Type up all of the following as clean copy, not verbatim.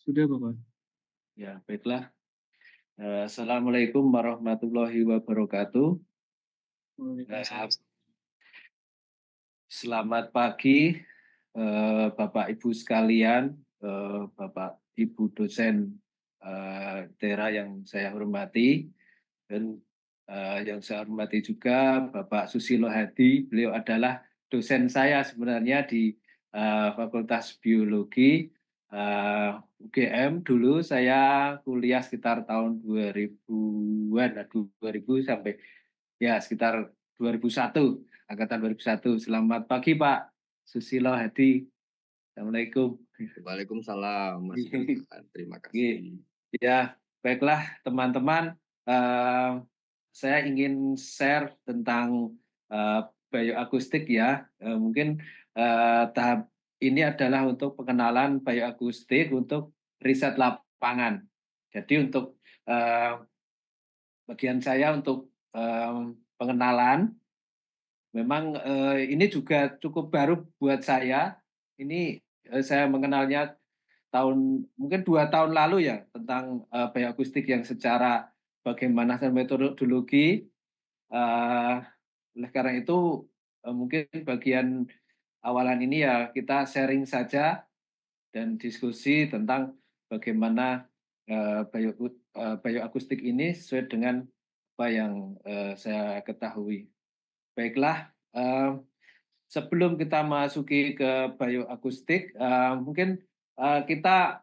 Sudah, Bapak. Ya, baiklah. Assalamualaikum warahmatullahi wabarakatuh. Waalaikumsalam. Eh, Selamat pagi, Bapak Ibu sekalian, Bapak Ibu dosen daerah yang saya hormati, dan yang saya hormati juga Bapak Susilo Hadi. Beliau adalah dosen saya sebenarnya di Fakultas Biologi UGM. Dulu saya kuliah sekitar tahun 2000-an, 2000 sampai ya sekitar 2001, angkatan 2001. Selamat pagi Pak Susilo Hadi. Assalamualaikum. Waalaikumsalam, Mas Burhan. Terima Oke. kasih. Ya, baiklah teman-teman. eh, saya ingin share tentang eh, bioakustik ya. Mungkin tahap ini adalah untuk pengenalan bioakustik untuk riset lapangan. Jadi untuk eh, bagian saya untuk pengenalan. Memang, ini juga cukup baru buat saya. Ini, saya mengenalnya mungkin 2 tahun lalu ya, tentang, bioakustik yang secara bagaimana metodologi, eee, oleh karena itu, mungkin bagian awalan ini ya kita sharing saja dan diskusi tentang bagaimana, bioakustik ini sesuai dengan apa yang, saya ketahui. Baiklah, sebelum kita masuki ke bioakustik, mungkin, kita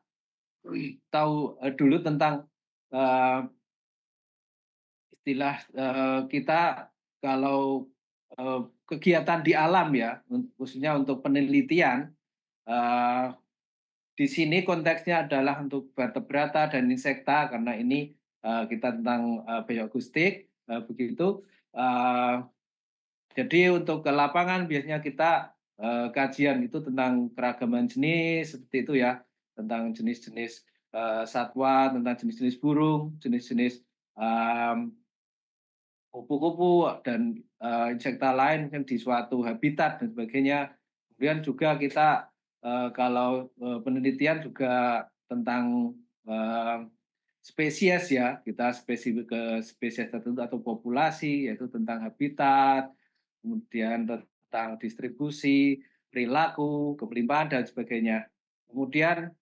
tahu, dulu tentang, eee, istilah, kita kalau, kegiatan di alam ya, khususnya untuk penelitian, eee, di sini konteksnya adalah untuk vertebrata dan insekta karena ini, kita tentang, bioakustik, begitu, eee jadi untuk ke lapangan biasanya kita, kajian itu tentang keragaman jenis seperti itu ya, tentang jenis-jenis, satwa, tentang jenis-jenis burung, jenis-jenis, mmm, kupu-kupu dan, insekta lain kan di suatu habitat dan sebagainya. Kemudian juga kita, kalau, penelitian juga tentang, spesies ya, kita spesifik ke spesies tertentu atau populasi, yaitu tentang habitat, kemudian tentang distribusi, perilaku, kelimpahan dan sebagainya. Kemudian,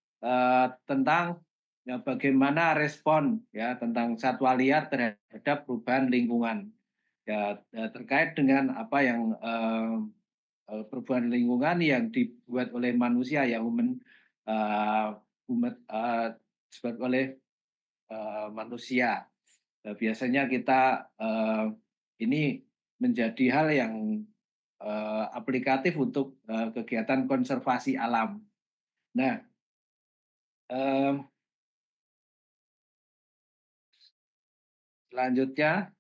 tentang ya bagaimana respon ya tentang satwa liar terhadap perubahan lingkungan. Ya, terkait dengan apa yang, perubahan lingkungan yang dibuat oleh manusia ya, eee, disebabkan oleh, manusia. Biasanya kita, ini menjadi hal yang, aplikatif untuk, kegiatan konservasi alam. Nah, mmm, selanjutnya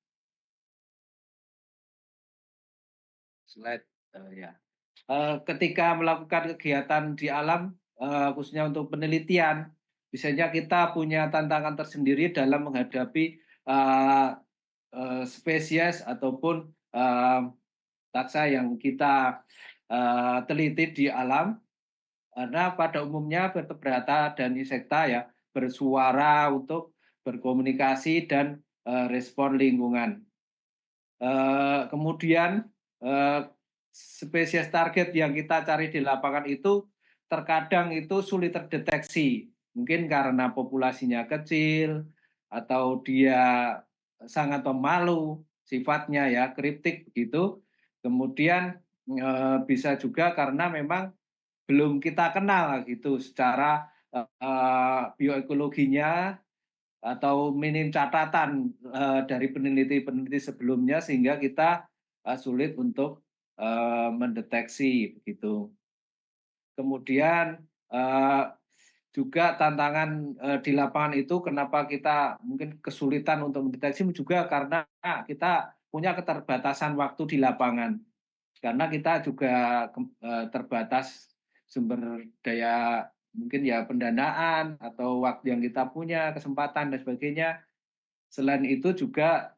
slide, ya. Ketika melakukan kegiatan di alam, khususnya untuk penelitian, biasanya kita punya tantangan tersendiri dalam menghadapi, eee spesies ataupun, taksa yang kita, teliti di alam, karena pada umumnya vertebrata dan insekta ya, bersuara untuk berkomunikasi dan, respon lingkungan. Kemudian, eee, spesies target yang kita cari di lapangan itu terkadang itu sulit terdeteksi. Mungkin karena populasinya kecil atau dia sangat pemalu sifatnya ya, kriptik begitu. Kemudian, bisa juga karena memang belum kita kenal gitu secara, bioekologinya atau minim catatan, dari peneliti-peneliti sebelumnya sehingga kita, sulit untuk, mendeteksi begitu. Kemudian, juga tantangan, di lapangan itu kenapa kita mungkin kesulitan untuk mendeteksi juga karena kita punya keterbatasan waktu di lapangan. Karena kita juga terbatas sumber daya mungkin ya pendanaan atau waktu yang kita punya, kesempatan dan sebagainya. Selain itu juga,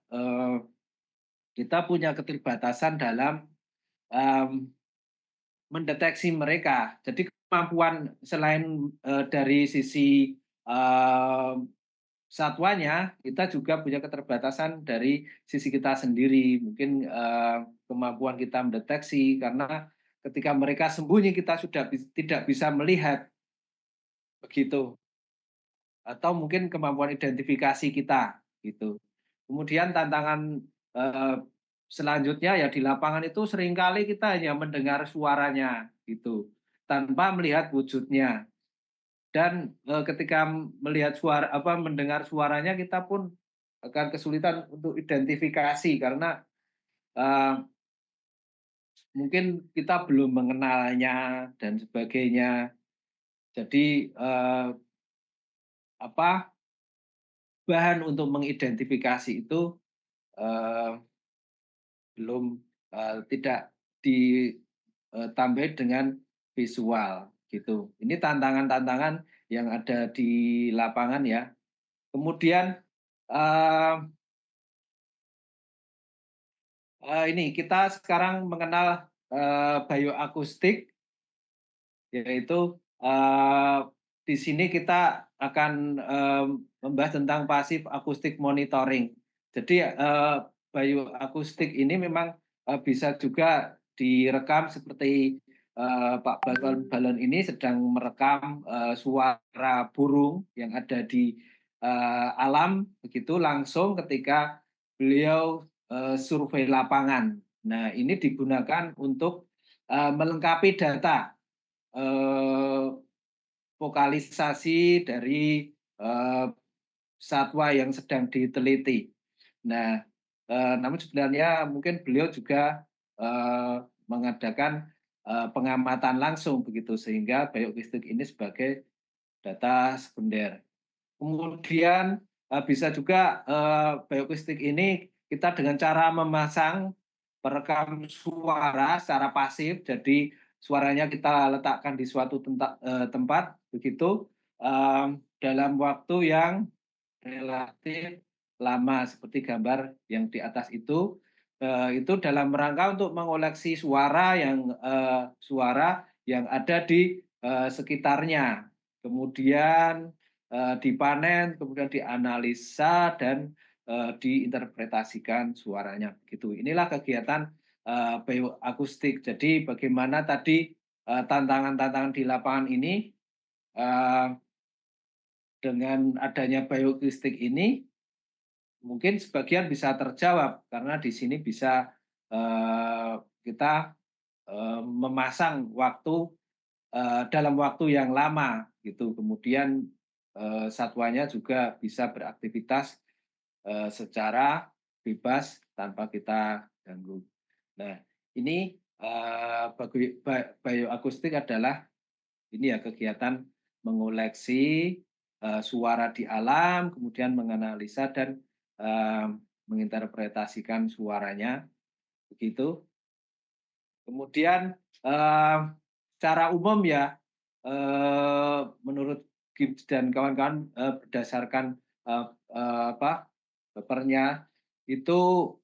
kita punya keterbatasan dalam, mmm, mendeteksi mereka. Jadi kemampuan selain, dari sisi satwanya, kita juga punya keterbatasan dari sisi kita sendiri. Mungkin, kemampuan kita mendeteksi, karena ketika mereka sembunyi kita sudah tidak bisa melihat, begitu. Atau mungkin kemampuan identifikasi kita, gitu. Kemudian tantangan, eee, selanjutnya ya di lapangan itu seringkali kita hanya mendengar suaranya, gitu, tanpa melihat wujudnya. Dan, ketika melihat mendengar suaranya kita pun akan kesulitan untuk identifikasi karena, eee, mungkin kita belum mengenalnya dan sebagainya. Jadi, apa, bahan untuk mengidentifikasi itu, eee, belum, tidak ditambahi dengan visual, gitu. Ini tantangan-tantangan yang ada di lapangan ya. Kemudian, eee ini kita sekarang mengenal, bioakustik, yaitu, di sini kita akan, membahas tentang passive acoustic monitoring. Jadi, bioakustik ini memang, bisa juga direkam seperti, Pak balon ini sedang merekam, suara burung yang ada di, alam begitu langsung ketika beliau, survei lapangan. Nah, ini digunakan untuk, melengkapi data, eee, vokalisasi dari, eee, satwa yang sedang diteliti. Nah, namun sebenarnya mungkin beliau juga, mengadakan, pengamatan langsung begitu, sehingga bioakustik ini sebagai data sekunder. Kemudian, bisa juga, bioakustik ini kita dengan cara memasang perekam suara secara pasif, jadi suaranya kita letakkan di suatu tempat begitu, dalam waktu yang relatif lama seperti gambar yang di atas itu dalam rangka untuk mengoleksi suara yang ada di, sekitarnya. Kemudian, dipanen, kemudian dianalisa dan, diinterpretasikan suaranya, begitu. Inilah kegiatan, bioakustik. Jadi bagaimana tadi, tantangan-tantangan di lapangan ini, eee, dengan adanya bioakustik ini mungkin sebagian bisa terjawab karena di sini bisa, kita, memasang dalam waktu yang lama gitu. Kemudian, satwanya juga bisa beraktivitas, secara bebas tanpa kita ganggu. Nah, ini, bioakustik adalah ini ya kegiatan mengoleksi, suara di alam, kemudian menganalisa dan, eee, menginterpretasikan suaranya, begitu. Kemudian, secara umum ya, menurut Gibbs dan kawan-kawan, berdasarkan, eee eee, apa, papernya, itu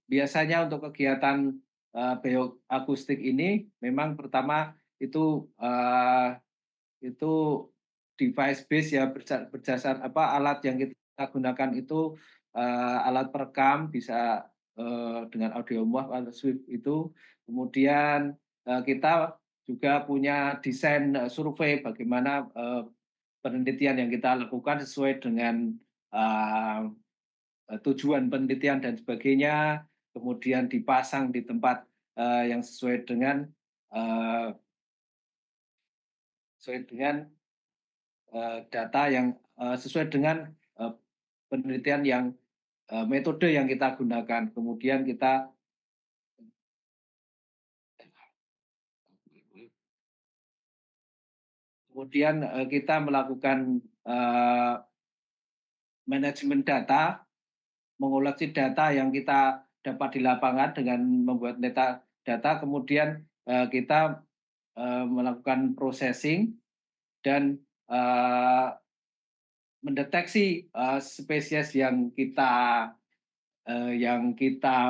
biasanya untuk kegiatan, bioakustik ini memang pertama itu device base ya, alat yang kita gunakan itu, alat perekam bisa, dengan audio MOV atau SWIP itu. Kemudian, kita juga punya desain, survei bagaimana, penelitian yang kita lakukan sesuai dengan, eee tujuan penelitian dan sebagainya, kemudian dipasang di tempat, yang eee, sesuai dengan data yang sesuai dengan, eee, penelitian yang metode yang kita gunakan. Kemudian kita melakukan, manajemen data, mengoleksi data yang kita dapat di lapangan dengan membuat data, kemudian, kita, melakukan processing dan, mendeteksi, spesies yang kita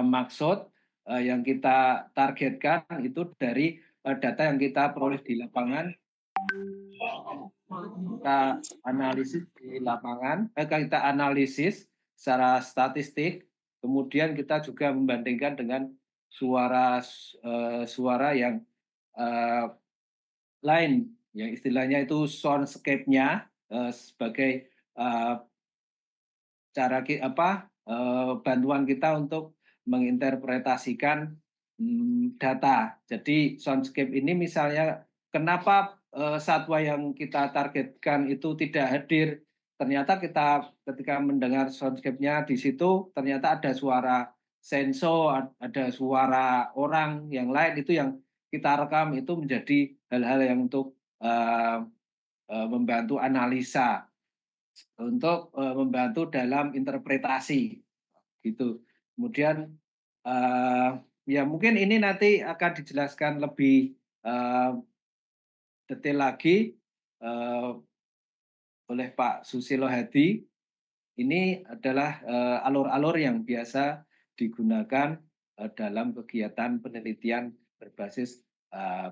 maksud, yang kita targetkan itu dari, data yang kita peroleh di lapangan. kita analisis di lapangan, kita analisis secara statistik, kemudian kita juga membandingkan dengan suara yang eh, lain, yang istilahnya itu soundscape-nya sebagai eh, bantuan kita untuk menginterpretasikan data. Jadi soundscape ini misalnya kenapa satwa yang kita targetkan itu tidak hadir, ternyata kita ketika mendengar soundscape-nya di situ ternyata ada suara sensor, ada suara orang yang lain, itu yang kita rekam, itu menjadi hal-hal yang untuk membantu analisa, untuk membantu dalam interpretasi gitu. Kemudian ya mungkin ini nanti akan dijelaskan lebih detail lagi oleh Pak Susilo Hadi. Ini adalah alur-alur yang biasa digunakan dalam kegiatan penelitian berbasis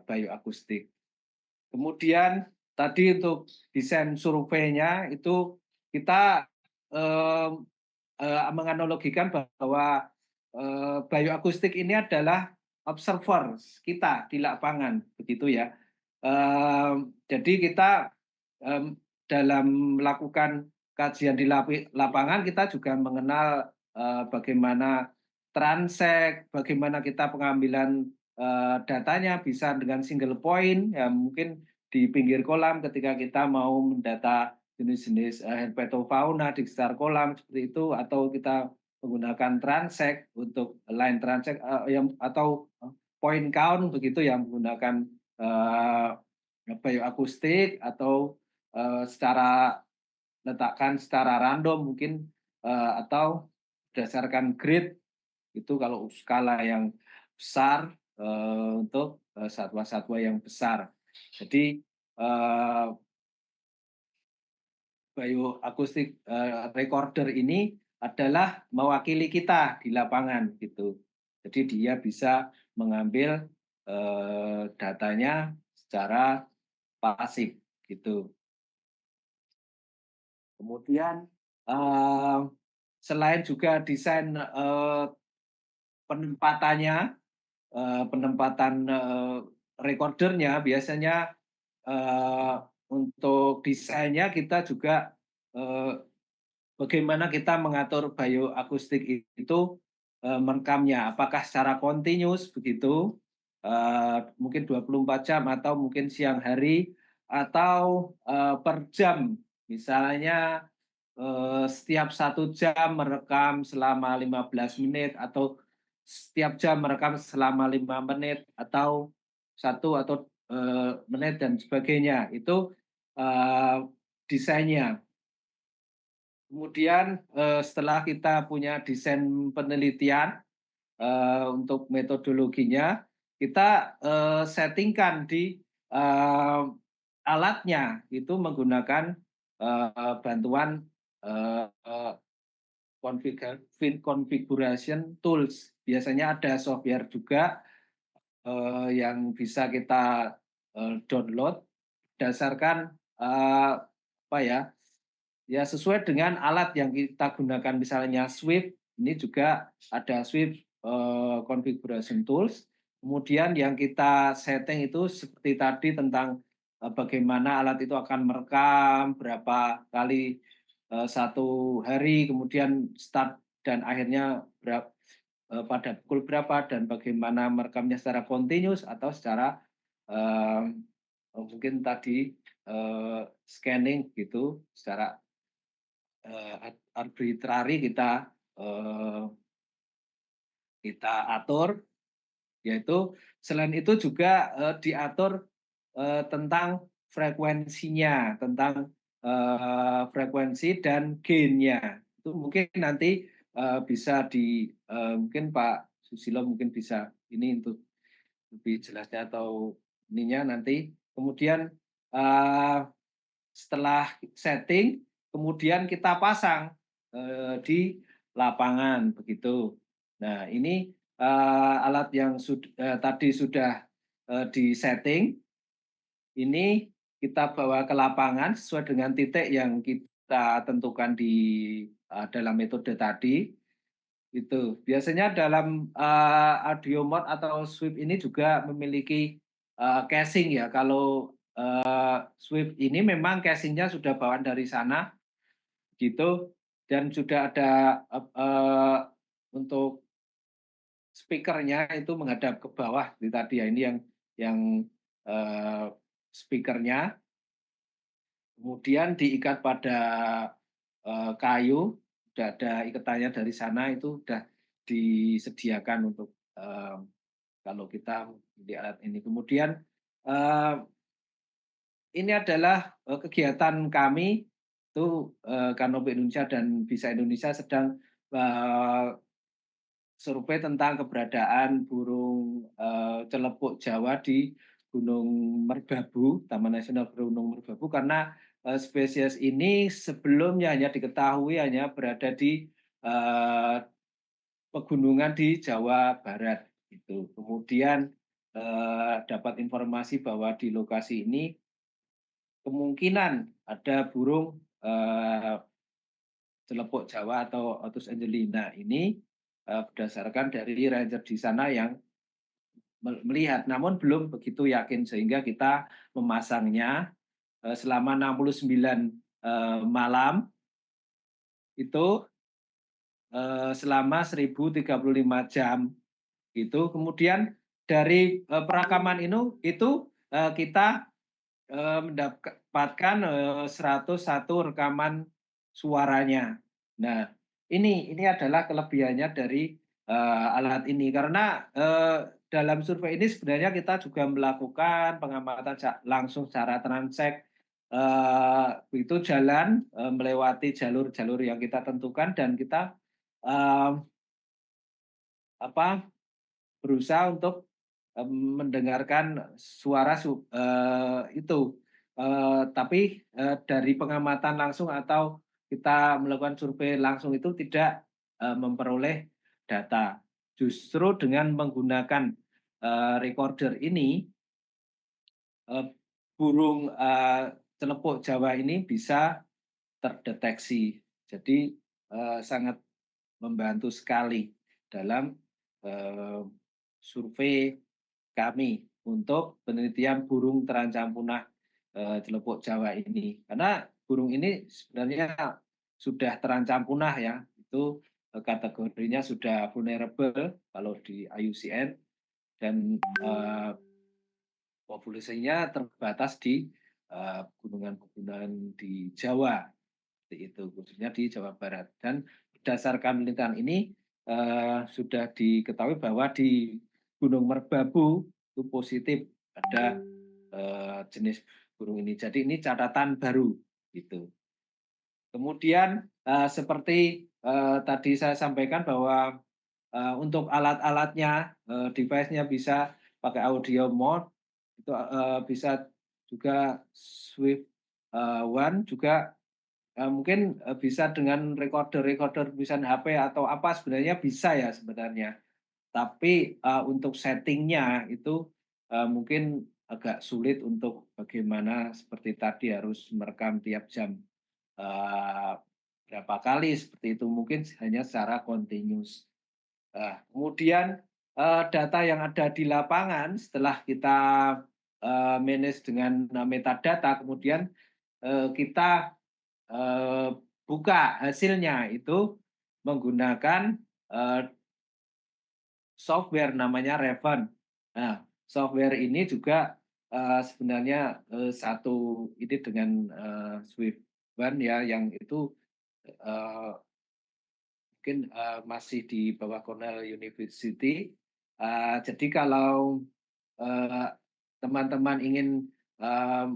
bioakustik. Kemudian tadi untuk desain surveinya itu kita menganalogikan bahwa bioakustik ini adalah observer kita di lapangan, begitu ya. Jadi kita dalam melakukan kajian di lapangan, kita juga mengenal bagaimana transek, bagaimana kita pengambilan datanya bisa dengan single point, ya mungkin di pinggir kolam ketika kita mau mendata jenis-jenis herpetofauna di sekitar kolam seperti itu, atau kita menggunakan transek untuk line transek atau point count begitu, yang menggunakan bioakustik atau secara letakkan secara random mungkin, atau berdasarkan grid itu kalau skala yang besar untuk satwa-satwa yang besar. Jadi bioakustik recorder ini adalah mewakili kita di lapangan gitu. Jadi dia bisa mengambil datanya secara pasif gitu. Kemudian selain juga desain penempatannya, penempatan recordernya, biasanya untuk desainnya kita juga bagaimana kita mengatur bioakustik itu merekamnya, apakah secara continuous begitu, mungkin 24 jam atau mungkin siang hari, atau per jam, misalnya setiap 1 jam merekam selama 15 menit, atau setiap jam merekam selama 5 menit, atau 1 menit dan sebagainya. Itu desainnya. Kemudian setelah kita punya desain penelitian untuk metodologinya, kita settingkan di alatnya itu menggunakan bantuan configuration tools. Biasanya ada software juga yang bisa kita download berdasarkan ya sesuai dengan alat yang kita gunakan. Misalnya Swift, ini juga ada Swift configuration tools. Kemudian yang kita setting itu seperti tadi tentang bagaimana alat itu akan merekam berapa kali satu hari, kemudian start dan akhirnya pada pukul berapa, dan bagaimana merekamnya secara continuous atau secara mungkin tadi scanning gitu, secara arbitrary kita atur. Yaitu selain itu juga diatur tentang frekuensinya, tentang frekuensi dan gain-nya. Itu mungkin nanti bisa mungkin Pak Susilo mungkin bisa ini untuk lebih jelasnya atau ininya nanti. Kemudian setelah setting, kemudian kita pasang di lapangan begitu. Nah, ini alat yang tadi sudah disetting. Ini kita bawa ke lapangan sesuai dengan titik yang kita tentukan di dalam metode tadi. Itu. Biasanya dalam, audio mode atau sweep ini juga memiliki, casing ya. Kalau, sweep ini memang casing-nya sudah bawaan dari sana gitu, dan sudah ada, untuk speaker-nya itu menghadap ke bawah itu tadi ya, ini yang, eee, speaker-nya, kemudian diikat pada, kayu, sudah ada ikatannya dari sana, itu sudah disediakan untuk, kalau kita di alat ini. Kemudian, eee, ini adalah, kegiatan kami itu, Kanopi Indonesia dan Bisa Indonesia sedang, eee, survei tentang keberadaan burung, celepuk Jawa di Gunung Merbabu, Taman Nasional Gunung Merbabu, karena, spesies ini sebelumnya hanya diketahui hanya berada di, eee, pegunungan di Jawa Barat, gitu. Kemudian, dapat informasi bahwa di lokasi ini kemungkinan ada burung, celepuk Jawa atau Otus angelina ini, berdasarkan dari ranger di sana yang melihat, namun belum begitu yakin sehingga kita memasangnya, selama 69, malam itu, selama 1035 jam gitu. Kemudian dari, perakaman itu, kita, mendapatkan, 101 rekaman suaranya. Nah, ini adalah kelebihannya dari, alat ini karena, dalam survei ini sebenarnya kita juga melakukan pengamatan langsung secara transek, itu jalan, melewati jalur-jalur yang kita tentukan dan kita, eee, apa, berusaha untuk, mendengarkan suara itu, tapi, dari pengamatan langsung atau kita melakukan survei langsung itu tidak, memperoleh data. Justru dengan menggunakan, recorder ini, eee, burung, celepuk Jawa ini bisa terdeteksi. Jadi, sangat membantu sekali dalam, eee, survei kami untuk penelitian burung terancam punah, celepuk Jawa ini. Karena burung ini sebenarnya sudah terancam punah ya, itu, kategorinya sudah vulnerable kalau di IUCN dan, populasinya terbatas di, pegunungan-pegunungan di Jawa, seperti itu, khususnya di Jawa Barat. Dan berdasarkan penelitian ini, sudah diketahui bahwa di Gunung Merbabu itu positif ada, jenis burung ini. Jadi ini catatan baru, gitu. Kemudian, seperti, tadi saya sampaikan bahwa, untuk alat-alatnya, device-nya bisa pakai audio mode, itu, bisa juga Swift, One juga, mungkin, bisa dengan recorder-recorder tulisan HP atau apa sebenarnya bisa ya sebenarnya. Tapi, untuk setting-nya itu, mungkin agak sulit untuk bagaimana seperti tadi harus merekam tiap jam, eee, berapa kali seperti itu, mungkin hanya secara continuous. Kemudian, data yang ada di lapangan setelah kita, manage dengan, metadata, kemudian, kita, eee, buka hasilnya itu menggunakan, eee, software namanya Raven. Nah, software ini juga, sebenarnya, satu ini dengan, Swift One ya, yang itu, eee, mungkin, masih di bawah Cornell University. Jadi kalau, eee, teman-teman ingin, eee,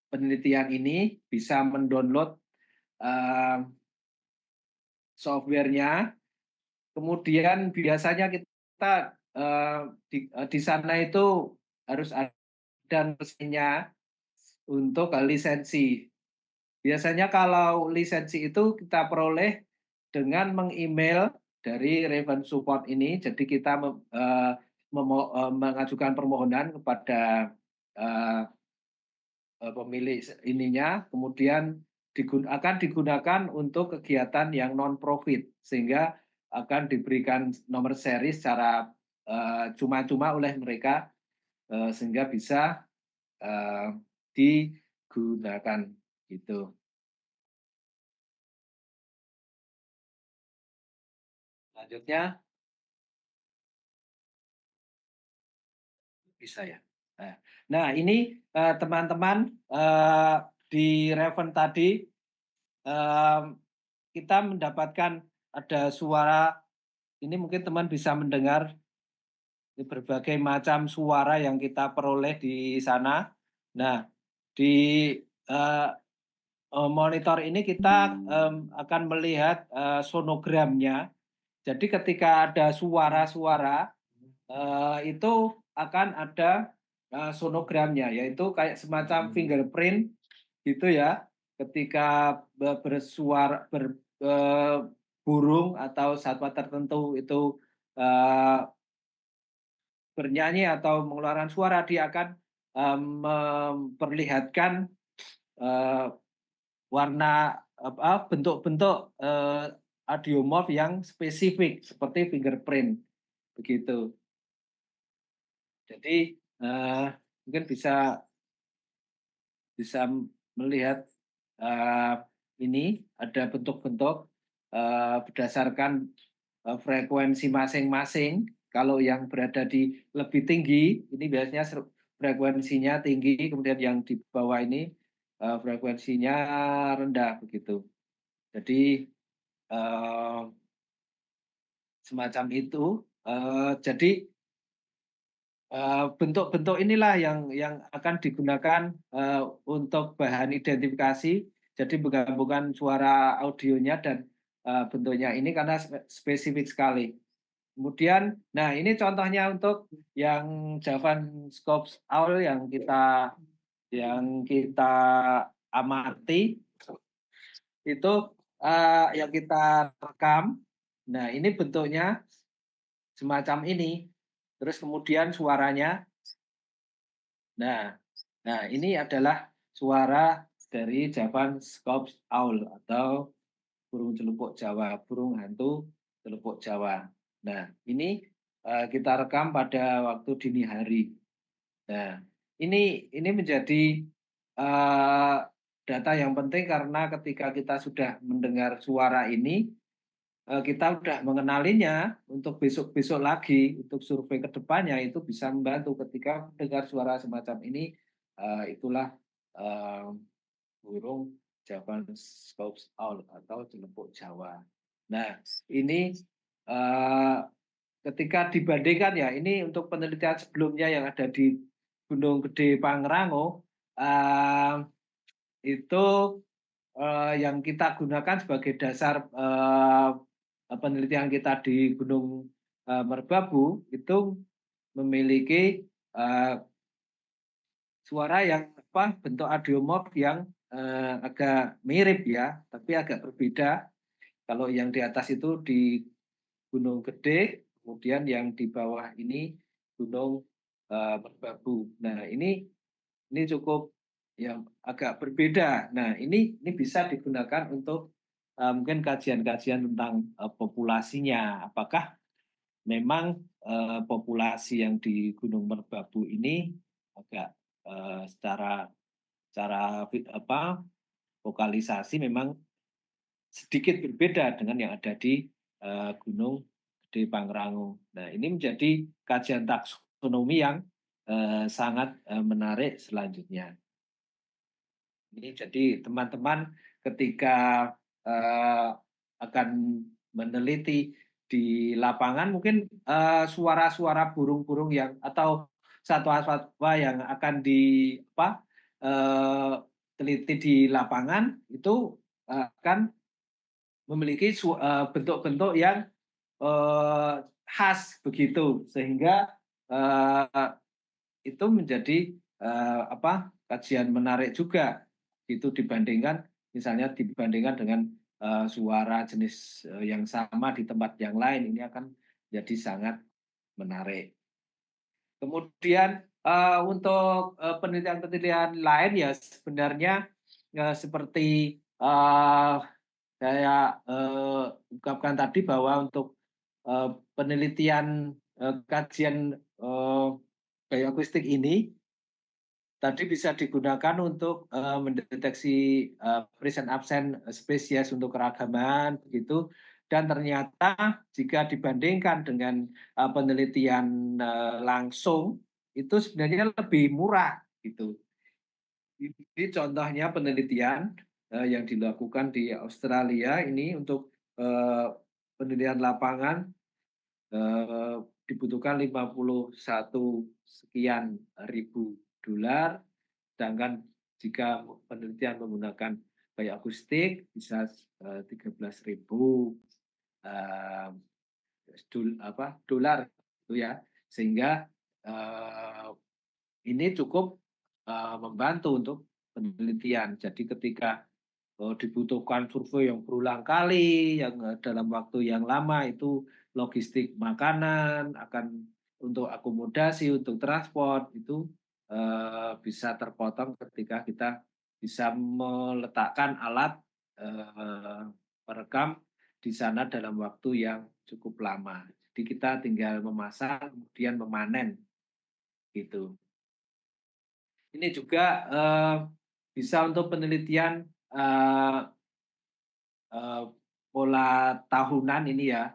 penelitian ini bisa mendownload, eee, software-nya. Kemudian biasanya kita, di sana itu harus ada mesinnya untuk, lisensi. Biasanya kalau lisensi itu kita peroleh dengan meng-email dari Raven Support ini. Jadi kita mengajukan permohonan kepada, pemilik ininya, kemudian akan digunakan untuk kegiatan yang non profit sehingga akan diberikan nomor seri secara cuma-cuma oleh mereka sehingga bisa digunakan gitu. Selanjutnya bisa ya. Nah ini teman-teman di Raven tadi kita mendapatkan ada suara ini mungkin teman bisa mendengar berbagai macam suara yang kita peroleh di sana. Nah, di eh, monitor ini kita akan melihat sonogramnya. Jadi ketika ada suara-suara itu akan ada sonogramnya, yaitu kayak semacam fingerprint gitu ya. Ketika bersuara burung atau satwa tertentu itu eh, bernyanyi atau mengeluarkan suara, dia akan memperlihatkan uh, warna bentuk-bentuk audiomorph yang spesifik seperti fingerprint begitu. Jadi mungkin bisa melihat ini ada bentuk-bentuk berdasarkan frekuensi masing-masing. Kalau yang berada di lebih tinggi, ini biasanya frekuensinya tinggi, kemudian yang di bawah ini frekuensinya rendah begitu. Jadi semacam itu. Jadi bentuk-bentuk inilah yang akan digunakan untuk bahan identifikasi. Jadi menggabungkan suara audionya dan bentuknya ini karena spesifik sekali. Kemudian, nah ini contohnya untuk yang Javanscope Owl yang kita amati itu yang kita rekam. Nah ini bentuknya semacam ini. Terus kemudian suaranya. Nah, ini adalah suara dari Javanscope Owl atau burung celupuk Jawa, burung hantu celupuk Jawa. Nah, ini kita rekam pada waktu dini hari. Nah, ini menjadi data yang penting karena ketika kita sudah mendengar suara ini, kita sudah mengenalinya untuk besok-besok lagi, untuk survei ke depannya itu bisa membantu ketika mendengar suara semacam ini, itulah burung Javanscope Owl atau celempuk Jawa. Nah, ini ketika dibandingkan ya, ini untuk penelitian sebelumnya yang ada di Gunung Gede Pangrango, itu yang kita gunakan sebagai dasar penelitian kita di Gunung Merbabu itu memiliki suara yang bentuk audiomorph yang agak mirip ya, tapi agak berbeda. Kalau yang di atas itu di Gunung Gede, kemudian yang di bawah ini Gunung Merbabu. Nah ini cukup yang agak berbeda. Nah ini bisa digunakan untuk mungkin kajian-kajian tentang populasinya. Apakah memang populasi yang di Gunung Merbabu ini agak secara lokalisasi memang sedikit berbeda dengan yang ada di Gunung Gede Pangrango. Nah, ini menjadi kajian taksonomi yang sangat menarik selanjutnya. Ini jadi teman-teman ketika akan meneliti di lapangan mungkin suara-suara burung-burung yang atau satwa-satwa yang akan teliti di lapangan itu akan memiliki bentuk-bentuk yang khas begitu sehingga itu menjadi kajian menarik juga itu dibandingkan dengan suara jenis yang sama di tempat yang lain ini akan jadi sangat menarik. Kemudian Untuk, penelitian-penelitian lain ya sebenarnya, seperti, saya, ungkapkan tadi bahwa untuk, penelitian, kajian, gaya akustik ini tadi bisa digunakan untuk, mendeteksi, present absen spesies untuk keragaman begitu, dan ternyata jika dibandingkan dengan, penelitian, langsung, itu sebenarnya lebih murah gitu. Ini contohnya penelitian, yang dilakukan di Australia ini untuk, penelitian lapangan, dibutuhkan 51 sekian ribu dolar. Sedangkan jika penelitian menggunakan gaya akustik bisa, 13.000, eee, dolar gitu ya. Sehingga, eee, ini cukup, membantu untuk penelitian. Jadi ketika, dibutuhkan survei yang berulang kali, yang, dalam waktu yang lama itu logistik makanan, akan untuk akomodasi, untuk transport itu, bisa terpotong ketika kita bisa meletakkan alat, perekam di sana dalam waktu yang cukup lama. Jadi kita tinggal memasang kemudian memanen gitu. Ini juga, bisa untuk penelitian, eee eee, pola tahunan ini ya,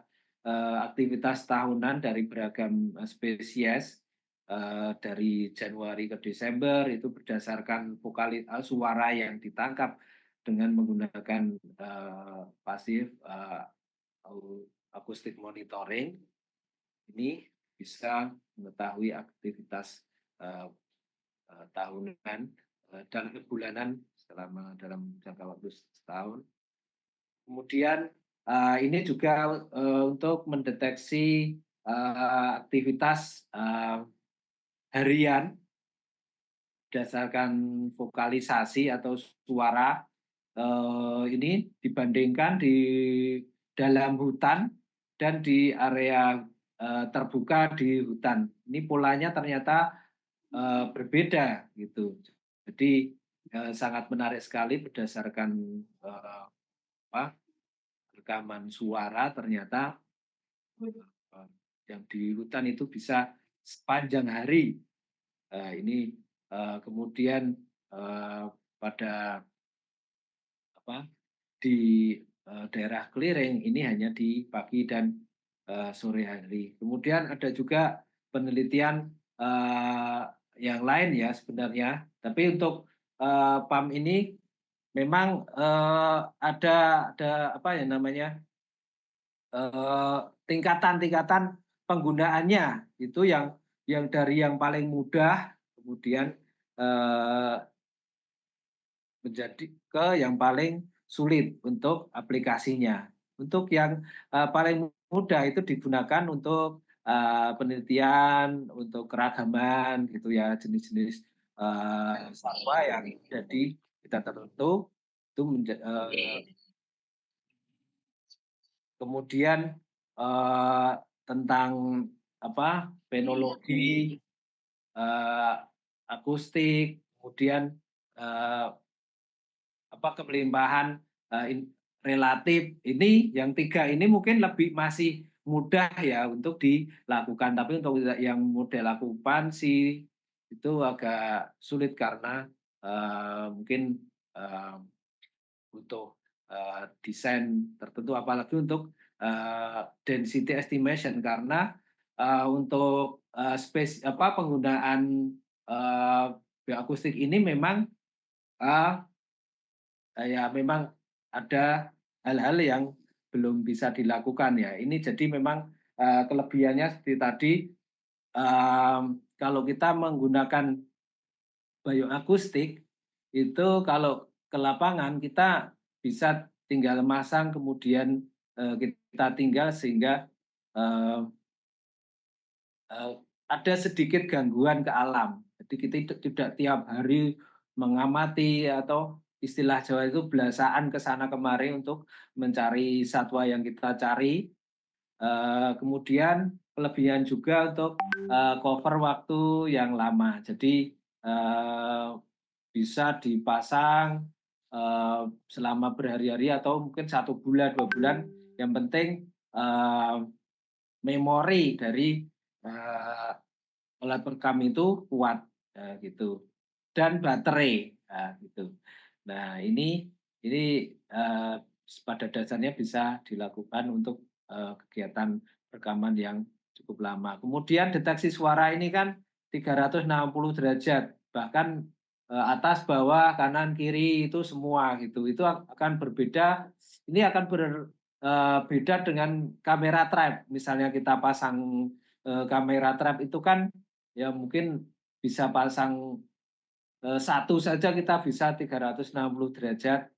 aktivitas tahunan dari beragam, spesies, dari Januari ke Desember itu berdasarkan suara yang ditangkap dengan menggunakan, pasif, acoustic monitoring. Ini bisa mengetahui aktivitas, eee tahunan, dan bulanan dalam jangka waktu setahun. Kemudian, ini juga, untuk mendeteksi, aktivitas, harian berdasarkan vokalisasi atau suara, ini dibandingkan di dalam hutan dan di area, terbuka di hutan. Ini polanya ternyata, berbeda gitu. Jadi, sangat menarik sekali berdasarkan, apa, rekaman suara ternyata, eee, yang di hutan itu bisa sepanjang hari. Ini, kemudian, pada apa, di, daerah clearing ini hanya di pagi dan, sore hari. Kemudian ada juga penelitian, yang lain ya sebenarnya, tapi untuk, PAM ini memang, ada apa ya namanya, tingkatan-tingkatan penggunaannya. Itu yang dari yang paling mudah, kemudian, eee menjadi ke yang paling sulit untuk aplikasinya. Untuk yang, paling mudah itu digunakan untuk, penelitian, untuk keragaman gitu ya, jenis-jenis, satwa yang ada di habitat tertentu, itu kemudian, tentang apa, fenologi, eee, akustik, kemudian, eee kelimpahan, relatif ini yang 3 ini mungkin lebih masih mudah ya untuk dilakukan, tapi untuk yang model akupansi itu agak sulit karena, mungkin, eee, butuh, desain tertentu apalagi untuk, density estimation karena, untuk, penggunaan, bioakustik ini memang, eee ya memang ada hal-hal yang belum bisa dilakukan ya. Ini jadi memang, kelebihannya seperti tadi, kalau kita menggunakan bioakustik, itu kalau ke lapangan kita bisa tinggal masang kemudian, kita tinggal sehingga, eee eee, ada sedikit gangguan ke alam. Jadi kita tidak tiap hari mengamati atau istilah Jawa itu belasaan ke sana kemari untuk mencari satwa yang kita cari. Kemudian kelebihan juga untuk cover waktu yang lama. Jadi bisa dipasang selama berhari-hari atau mungkin 1 bulan, 2 bulan. Yang penting memori dari eee, alat perekam itu kuat, gitu. Dan baterai, gitu. Nah ini pada dasarnya bisa dilakukan untuk kegiatan rekaman yang cukup lama. Kemudian deteksi suara ini kan 360 derajat, bahkan atas, bawah, kanan, kiri itu semua gitu. Itu akan berbeda, ini akan beda dengan kamera trap. Misalnya kita pasang kamera trap itu kan ya mungkin bisa pasang 1 saja kita bisa 360 derajat,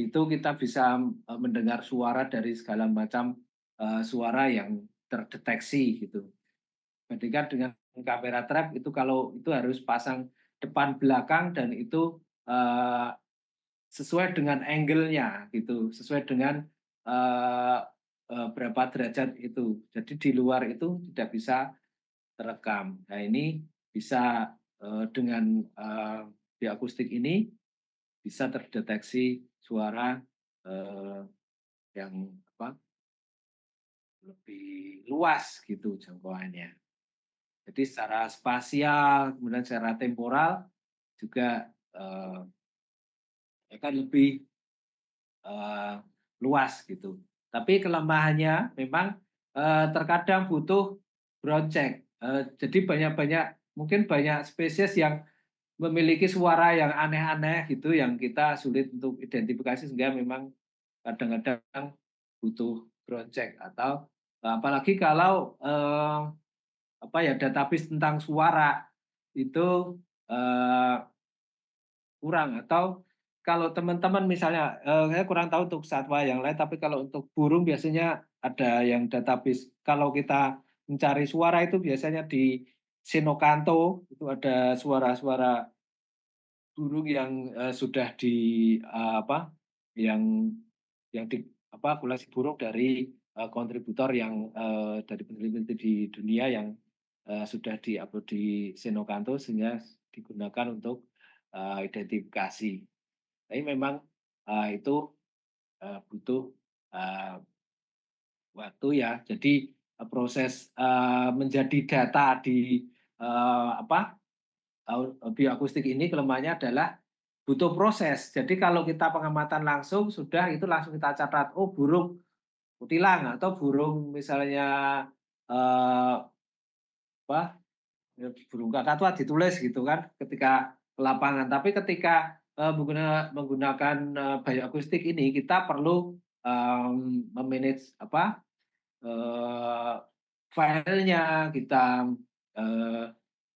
itu kita bisa mendengar suara dari segala macam suara yang terdeteksi gitu. Bandingkan dengan kamera trap itu kalau itu harus pasang depan belakang dan itu sesuai dengan angle-nya gitu, sesuai dengan eee berapa derajat itu. Jadi di luar itu tidak bisa terekam. Nah ini bisa dengan bioakustik ini bisa terdeteksi suara eee, yang apa, lebih luas gitu jangkauannya. Jadi secara spasial, kemudian secara temporal juga akan lebih eee, luas gitu. Tapi kelemahannya memang terkadang butuh ground check, jadi mungkin banyak spesies yang memiliki suara yang aneh-aneh gitu, yang kita sulit untuk identifikasi sehingga memang kadang-kadang butuh ground check atau apalagi kalau apa ya, database tentang suara itu eee kurang, atau kalau teman-teman misalnya, saya kurang tahu untuk satwa yang lain, tapi kalau untuk burung biasanya ada yang database. Kalau kita mencari suara itu biasanya di Senokanto, itu ada suara-suara burung yang sudah apa, yang di apa, populasi burung dari kontributor yang dari peneliti di dunia yang sudah di-upload di Senokanto sehingga digunakan untuk identifikasi. Tapi memang itu butuh eee, waktu ya. Jadi proses menjadi data di apa, bioakustik ini kelemahannya adalah butuh proses. Jadi kalau kita pengamatan langsung, sudah itu langsung kita catat, oh burung kutilang atau burung misalnya eee, apa, burung kakak ditulis gitu kan ketika ke lapangan. Tapi ketika menggunakan bioakustik ini kita perlu me-manage apa, eee, filenya eee,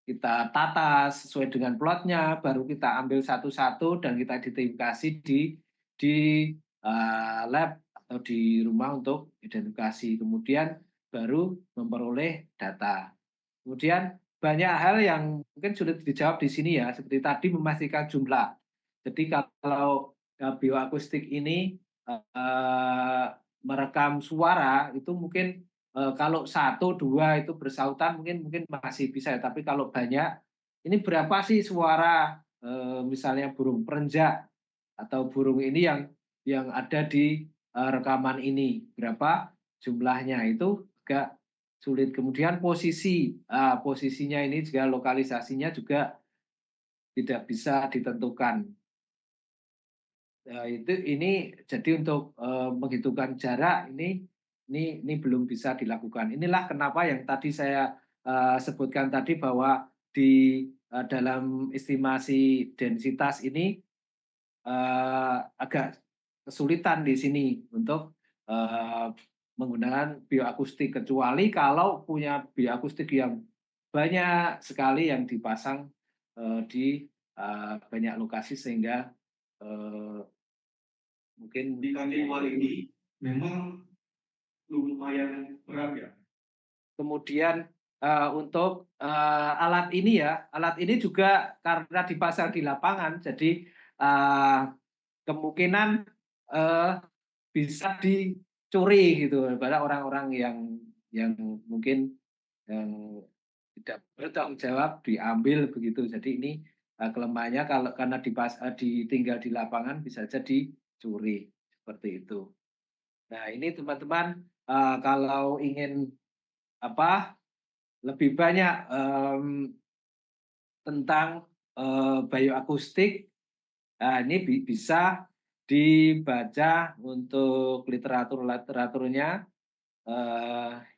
kita tata sesuai dengan plotnya, baru kita ambil satu-satu dan kita identifikasi di lab atau di rumah untuk identifikasi. Kemudian baru memperoleh data. Kemudian banyak hal yang mungkin sulit dijawab di sini ya, seperti tadi memastikan jumlah. Jadi kalau bioakustik ini merekam suara itu mungkin kalau 1, 2 itu bersautan mungkin mungkin masih bisa ya, tapi kalau banyak, ini berapa sih suara misalnya burung perenjak atau burung ini yang ada di rekaman ini, berapa jumlahnya, itu juga sulit. Kemudian posisinya ini juga lokalisasinya juga tidak bisa ditentukan. Itu ini jadi untuk menghitungkan jarak ini belum bisa dilakukan. Inilah kenapa yang tadi saya sebutkan tadi bahwa di dalam estimasi densitas ini agak kesulitan di sini untuk eee, menggunakan bioakustik, kecuali kalau punya bioakustik yang banyak sekali yang dipasang di banyak lokasi sehingga eee, mungkin Di kaki luar ini memang lumayan berat ya? kemudian untuk alat ini juga karena dipasang di lapangan, jadi eee, kemungkinan bisa dicuri gitu pada orang-orang yang mungkin yang tidak bertanggung jawab diambil begitu. Jadi ini kelemahannya kalau karena ditinggal di lapangan bisa jadi curi seperti itu. Nah ini teman-teman kalau ingin apa lebih banyak tentang bioakustik, nah ini bisa dibaca untuk literaturnya.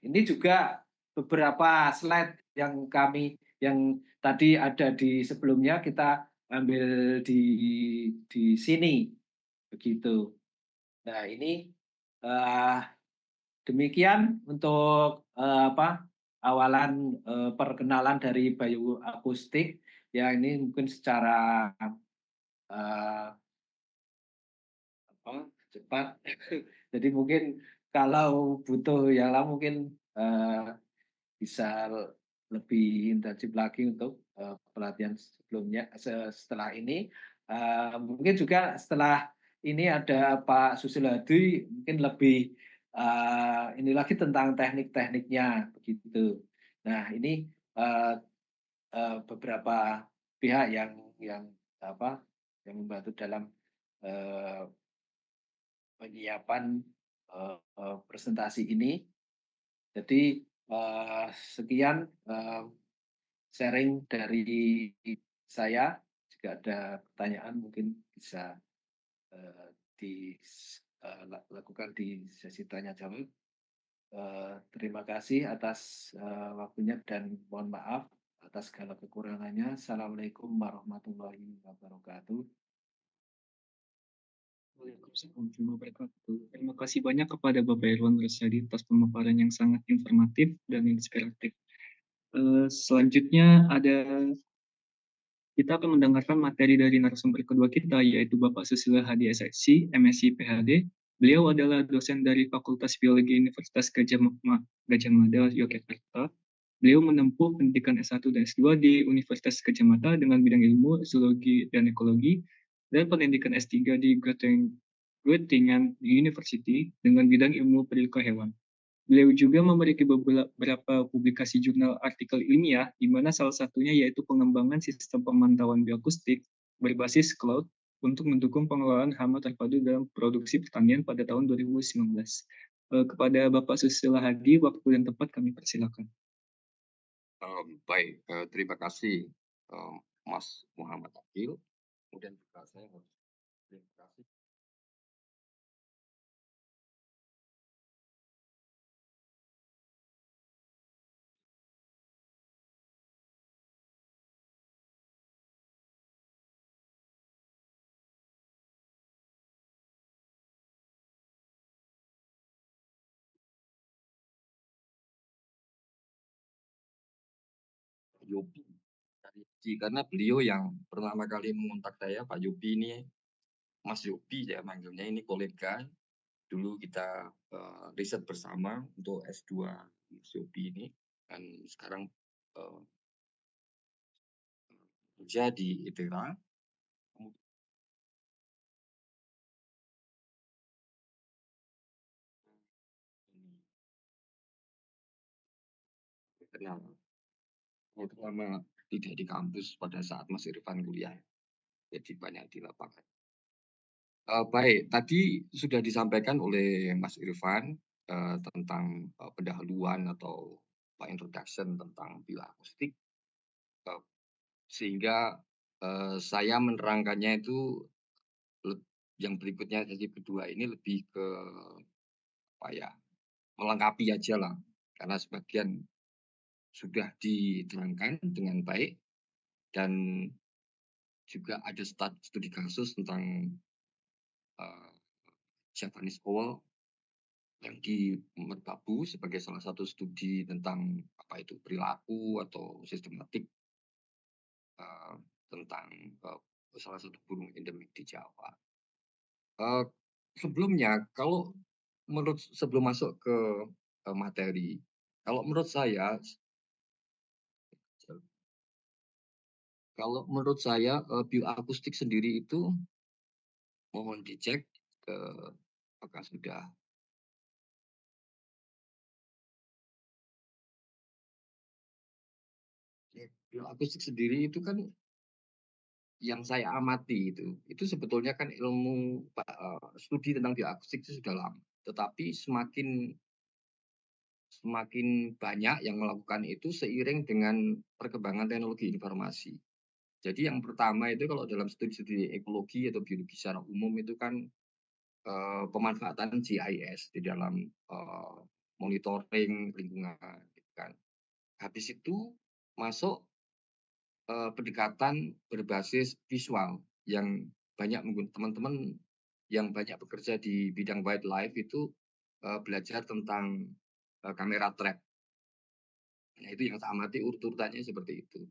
Ini juga beberapa slide yang tadi ada di sebelumnya kita ambil di sini, begitu. Nah ini, eee, demikian untuk, awalan, perkenalan dari bioakustik, ya ini mungkin secara, eee, cepat. Jadi mungkin kalau butuh yang lama mungkin, bisa lebih intensif lagi untuk, pelatihan sebelumnya setelah ini. Mungkin juga setelah ini ada Pak Susil Hadi mungkin lebih, ini lagi tentang teknik-tekniknya begitu. Nah ini, eee beberapa pihak yang apa, yang membantu dalam, eee, penyiapan, presentasi ini. Jadi, sekian, sharing dari saya. Jika ada pertanyaan mungkin bisa, lakukan di sesi tanya jawab. Terima kasih atas, waktunya dan mohon maaf atas segala kekurangannya. Assalamualaikum warahmatullahi wabarakatuh. Waalaikumsalam warahmatullahi wabarakatuh. Terima kasih banyak kepada Bapak Irwan Rasyadi atas pemaparan yang sangat informatif dan inspiratif. Selanjutnya kita akan mendengarkan materi dari narasumber kedua kita, yaitu Bapak Susilo Hadi SSC, MSc PhD. Beliau adalah dosen dari Fakultas Biologi Universitas Gajah Mada, Yogyakarta. Beliau menempuh pendidikan S1 dan S2 di Universitas Gajah Mada dengan bidang ilmu, zoologi, dan ekologi, dan pendidikan S3 di Groningen University dengan bidang ilmu perilaku hewan. Beliau juga memiliki beberapa publikasi jurnal artikel ilmiah, di mana salah satunya yaitu pengembangan sistem pemantauan bioakustik berbasis cloud untuk mendukung pengelolaan hama terpadu dalam produksi pertanian pada tahun 2019. Kepada Bapak Susilo Hadi, waktu dan tempat kami persilakan. Baik, terima kasih, Mas Muhammad Akil. Kemudian juga saya harus terima kasih. Yopi karena beliau yang pertama kali mengontak saya, Pak Yopi ini, Mas Yopi saya manggilnya, ini kolega. Dulu kita riset bersama untuk S2 Mas Yopi ini, dan sekarang kerja di ITERA. Kenal. Terutama tidak di kampus pada saat Mas Irfan kuliah, jadi banyak di lapangan. Baik, tadi sudah disampaikan oleh Mas Irfan tentang pendahuluan atau introduction tentang bioakustik, sehingga saya menerangkannya itu yang berikutnya, sesi kedua ini lebih ke melengkapi aja lah, karena sebagian sudah diterangkan dengan baik dan juga ada studi kasus tentang Japanese owl yang di Merbabu sebagai salah satu studi tentang perilaku atau sistematik tentang salah satu burung endemik di Jawa. Sebelumnya, sebelum masuk ke materi, kalau menurut saya bioakustik sendiri itu mohon dicek apakah sudah Bioakustik sendiri itu kan yang saya amati itu sebetulnya kan ilmu studi tentang bioakustik itu sudah lama, tetapi semakin semakin banyak yang melakukan itu seiring dengan perkembangan teknologi informasi. Jadi yang pertama itu kalau dalam studi-studi ekologi atau biologi secara umum itu kan pemanfaatan GIS di dalam monitoring lingkungan, gitu kan. Habis itu masuk pendekatan berbasis visual yang banyak teman-teman yang banyak bekerja di bidang wildlife itu belajar tentang kamera trap. Nah, itu yang saya amati urut-urutannya seperti itu.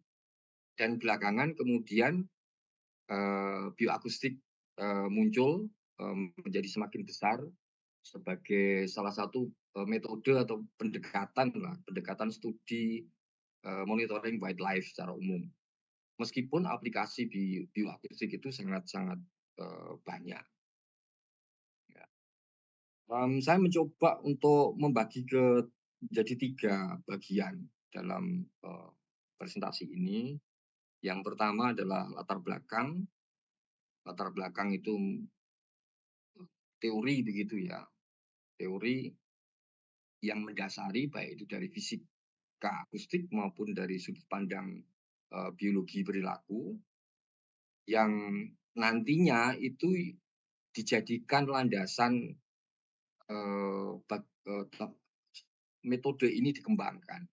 Dan belakangan kemudian bioakustik muncul menjadi semakin besar sebagai salah satu metode atau pendekatan studi monitoring wildlife secara umum. Meskipun aplikasi bioakustik itu sangat-sangat banyak. Ya. Saya mencoba untuk membagi jadi 3 bagian dalam presentasi ini. Yang pertama adalah latar belakang. Latar belakang itu teori begitu ya, teori yang mendasari baik itu dari fisika akustik maupun dari sudut pandang biologi perilaku yang nantinya itu dijadikan landasan metode ini dikembangkan.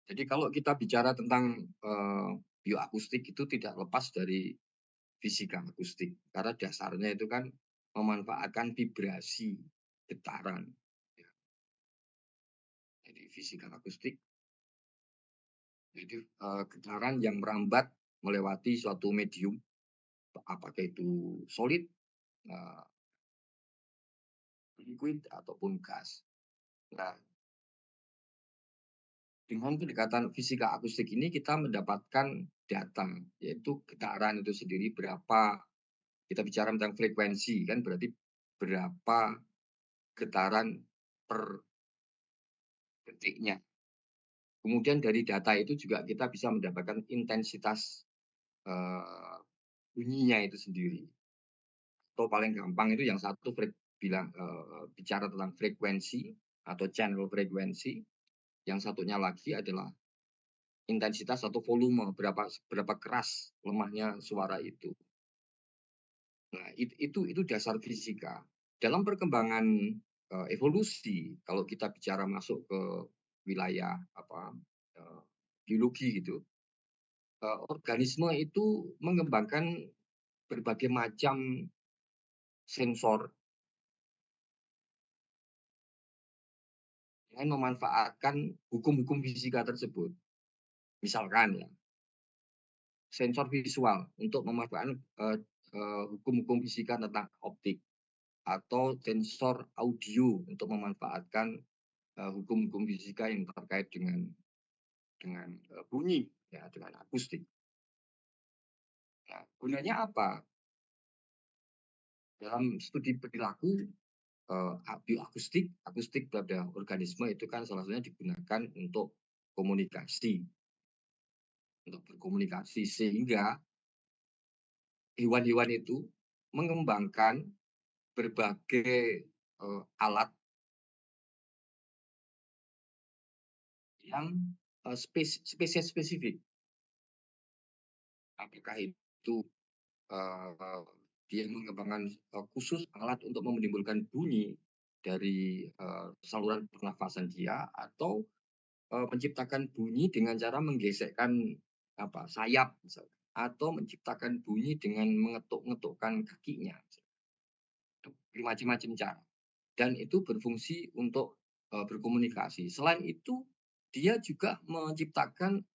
Jadi kalau kita bicara tentang bioakustik itu tidak lepas dari fisika akustik karena dasarnya itu kan memanfaatkan vibrasi getaran. Jadi fisika akustik jadi getaran yang merambat melewati suatu medium apakah itu solid, liquid ataupun gas. Nah, dengan pendekatan fisika akustik ini kita mendapatkan data, yaitu getaran itu sendiri berapa, kita bicara tentang frekuensi kan berarti berapa getaran per detiknya. Kemudian dari data itu juga kita bisa mendapatkan intensitas bunyinya itu sendiri. Atau paling gampang itu yang satu bicara tentang frekuensi atau channel frekuensi, yang satunya lagi adalah intensitas atau volume, berapa keras lemahnya suara itu. Nah, itu dasar fisika. Dalam perkembangan evolusi, kalau kita bicara masuk ke wilayah biologi gitu, organisme itu mengembangkan berbagai macam sensor dengan memanfaatkan hukum-hukum fisika tersebut. Misalkan ya, sensor visual untuk memanfaatkan hukum-hukum fisika tentang optik atau sensor audio untuk memanfaatkan hukum-hukum fisika yang terkait dengan bunyi ya, dengan akustik. Nah, gunanya apa? Dalam studi perilaku akustik pada organisme itu kan salah satunya digunakan untuk komunikasi, untuk berkomunikasi sehingga hewan-hewan itu mengembangkan berbagai alat yang spesies spesifik. Apakah itu dia mengembangkan khusus alat untuk menimbulkan bunyi dari saluran pernafasan dia atau menciptakan bunyi dengan cara menggesekkan sayap misalnya, atau menciptakan bunyi dengan mengetuk-ngetukkan kakinya. Macam-macam cara. Dan itu berfungsi untuk berkomunikasi. Selain itu, dia juga menciptakan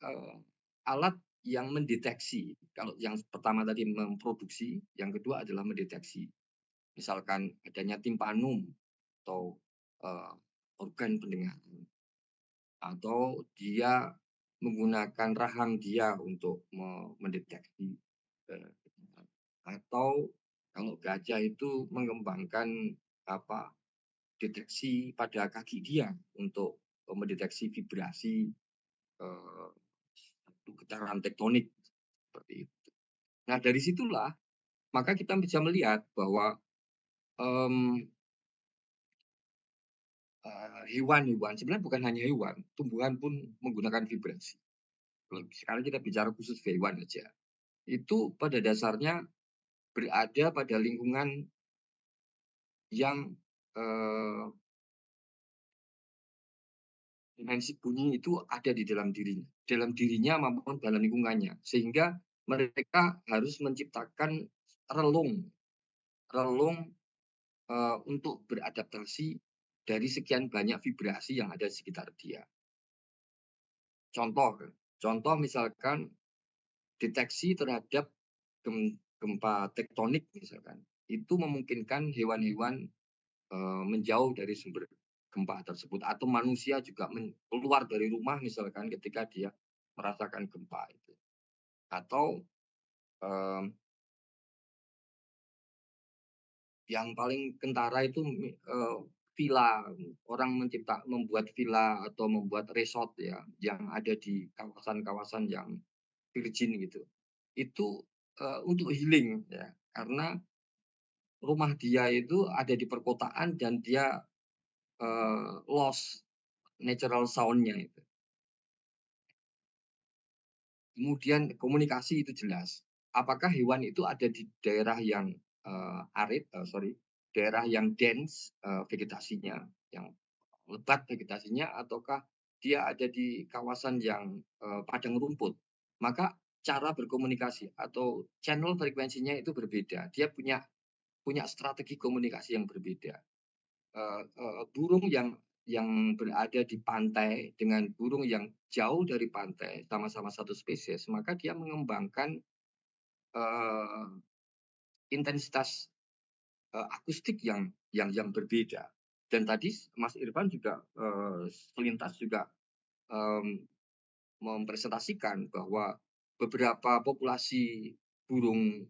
alat yang mendeteksi. Kalau yang pertama tadi memproduksi, yang kedua adalah mendeteksi. Misalkan adanya timpanum atau organ pendengaran. Atau dia menggunakan rahang dia untuk mendeteksi. Atau kalau gajah itu mengembangkan deteksi pada kaki dia untuk mendeteksi vibrasi eee, satu getaran tektonik seperti itu. Nah dari situlah maka kita bisa melihat bahwa, mmm, hewan-hewan sebenarnya bukan hanya hewan, tumbuhan pun menggunakan vibrasi. Kalau sekarang kita bicara khusus hewan aja, itu pada dasarnya berada pada lingkungan yang, eee, dimensi bunyi itu ada di dalam dirinya maupun dalam lingkungannya. Sehingga mereka harus menciptakan relung relung, untuk beradaptasi dari sekian banyak vibrasi yang ada di sekitar dia. Contoh contoh misalkan deteksi terhadap gempa tektonik misalkan, itu memungkinkan hewan-hewan menjauh dari sumber gempa tersebut atau manusia juga keluar dari rumah misalkan ketika dia merasakan gempa itu. Atau, mmm, yang paling kentara itu villa, orang membuat villa atau membuat resort ya, yang ada di kawasan-kawasan yang virgin gitu. Itu, untuk healing ya, karena rumah dia itu ada di perkotaan dan dia, lost natural sound-nya itu. Kemudian komunikasi itu jelas. Apakah hewan itu ada di daerah yang, arid, daerah yang dense, vegetasinya, yang lebat vegetasinya, ataukah dia ada di kawasan yang, padang rumput. Maka cara berkomunikasi atau channel frekuensinya itu berbeda. Dia punya punya strategi komunikasi yang berbeda. Burung yang berada di pantai dengan burung yang jauh dari pantai, sama-sama satu spesies, maka dia mengembangkan, eee, intensitas, akustik yang berbeda. Dan tadi Mas Irfan juga, selintas juga, mmm, mempresentasikan bahwa beberapa populasi burung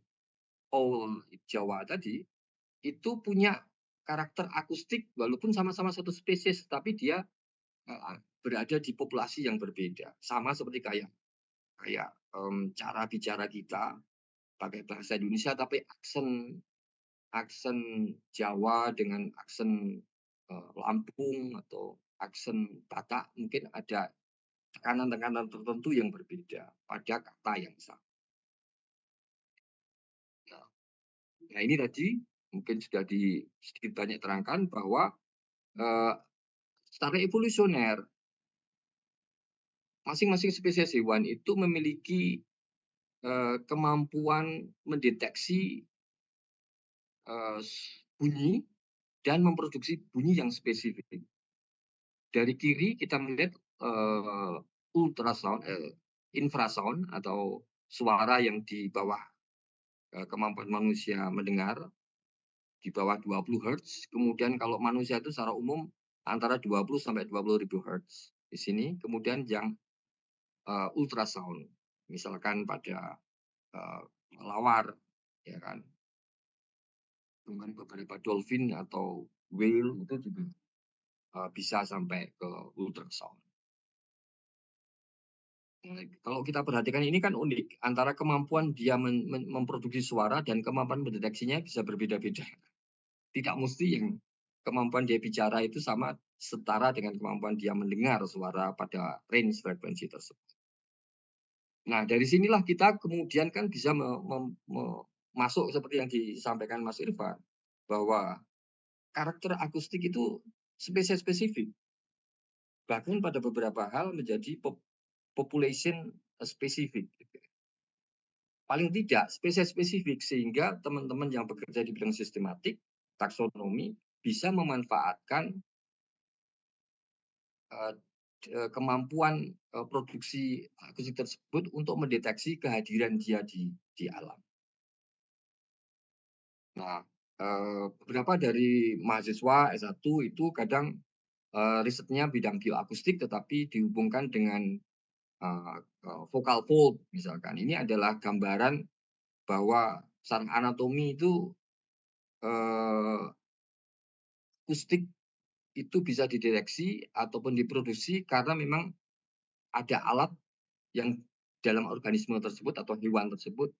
owl Jawa tadi, itu punya karakter akustik walaupun sama-sama satu spesies, tapi dia berada di populasi yang berbeda. Sama seperti kayak kayak, cara bicara kita pakai bahasa Indonesia, tapi aksen aksen Jawa dengan aksen, Lampung atau aksen Batak mungkin ada tekanan-tekanan tertentu yang berbeda pada kata yang sama. Nah nah ini tadi mungkin sudah sedikit banyak terangkan bahwa, eee, secara evolusioner masing-masing spesies hewan itu memiliki kemampuan mendeteksi, eee, bunyi dan memproduksi bunyi yang spesifik. Dari kiri kita melihat, ultrasound infrasound atau suara yang di bawah, kemampuan manusia mendengar, di bawah 20 hertz. Kemudian kalau manusia itu secara umum antara 20 sampai 20.000 hertz di sini. Kemudian yang, ultrasound, misalkan pada, kelelawar, ya kan. Dengan beberapa dolphin atau whale itu juga, bisa sampai ke ultrasound. Kalau kita perhatikan ini kan unik, antara kemampuan dia memproduksi suara dan kemampuan mendeteksinya bisa berbeda-beda. Tidak mesti yang kemampuan dia bicara itu sama setara dengan kemampuan dia mendengar suara pada range frekuensi tersebut. Nah, dari sinilah kita kemudian kan bisa masuk seperti yang disampaikan Mas Irfan, bahwa karakter akustik itu spesies-spesifik. Bahkan pada beberapa hal menjadi population spesifik. Paling tidak spesies-spesifik, sehingga teman-teman yang bekerja di bidang sistematik, taksonomi, bisa memanfaatkan kemampuan produksi akustik tersebut untuk mendeteksi kehadiran dia di alam. Nah, beberapa dari mahasiswa S1 itu kadang risetnya bidang bioakustik tetapi dihubungkan dengan vocal fold misalkan. Ini adalah gambaran bahwa saraf anatomi itu akustik itu bisa dideteksi ataupun diproduksi karena memang ada alat yang dalam organisme tersebut atau hewan tersebut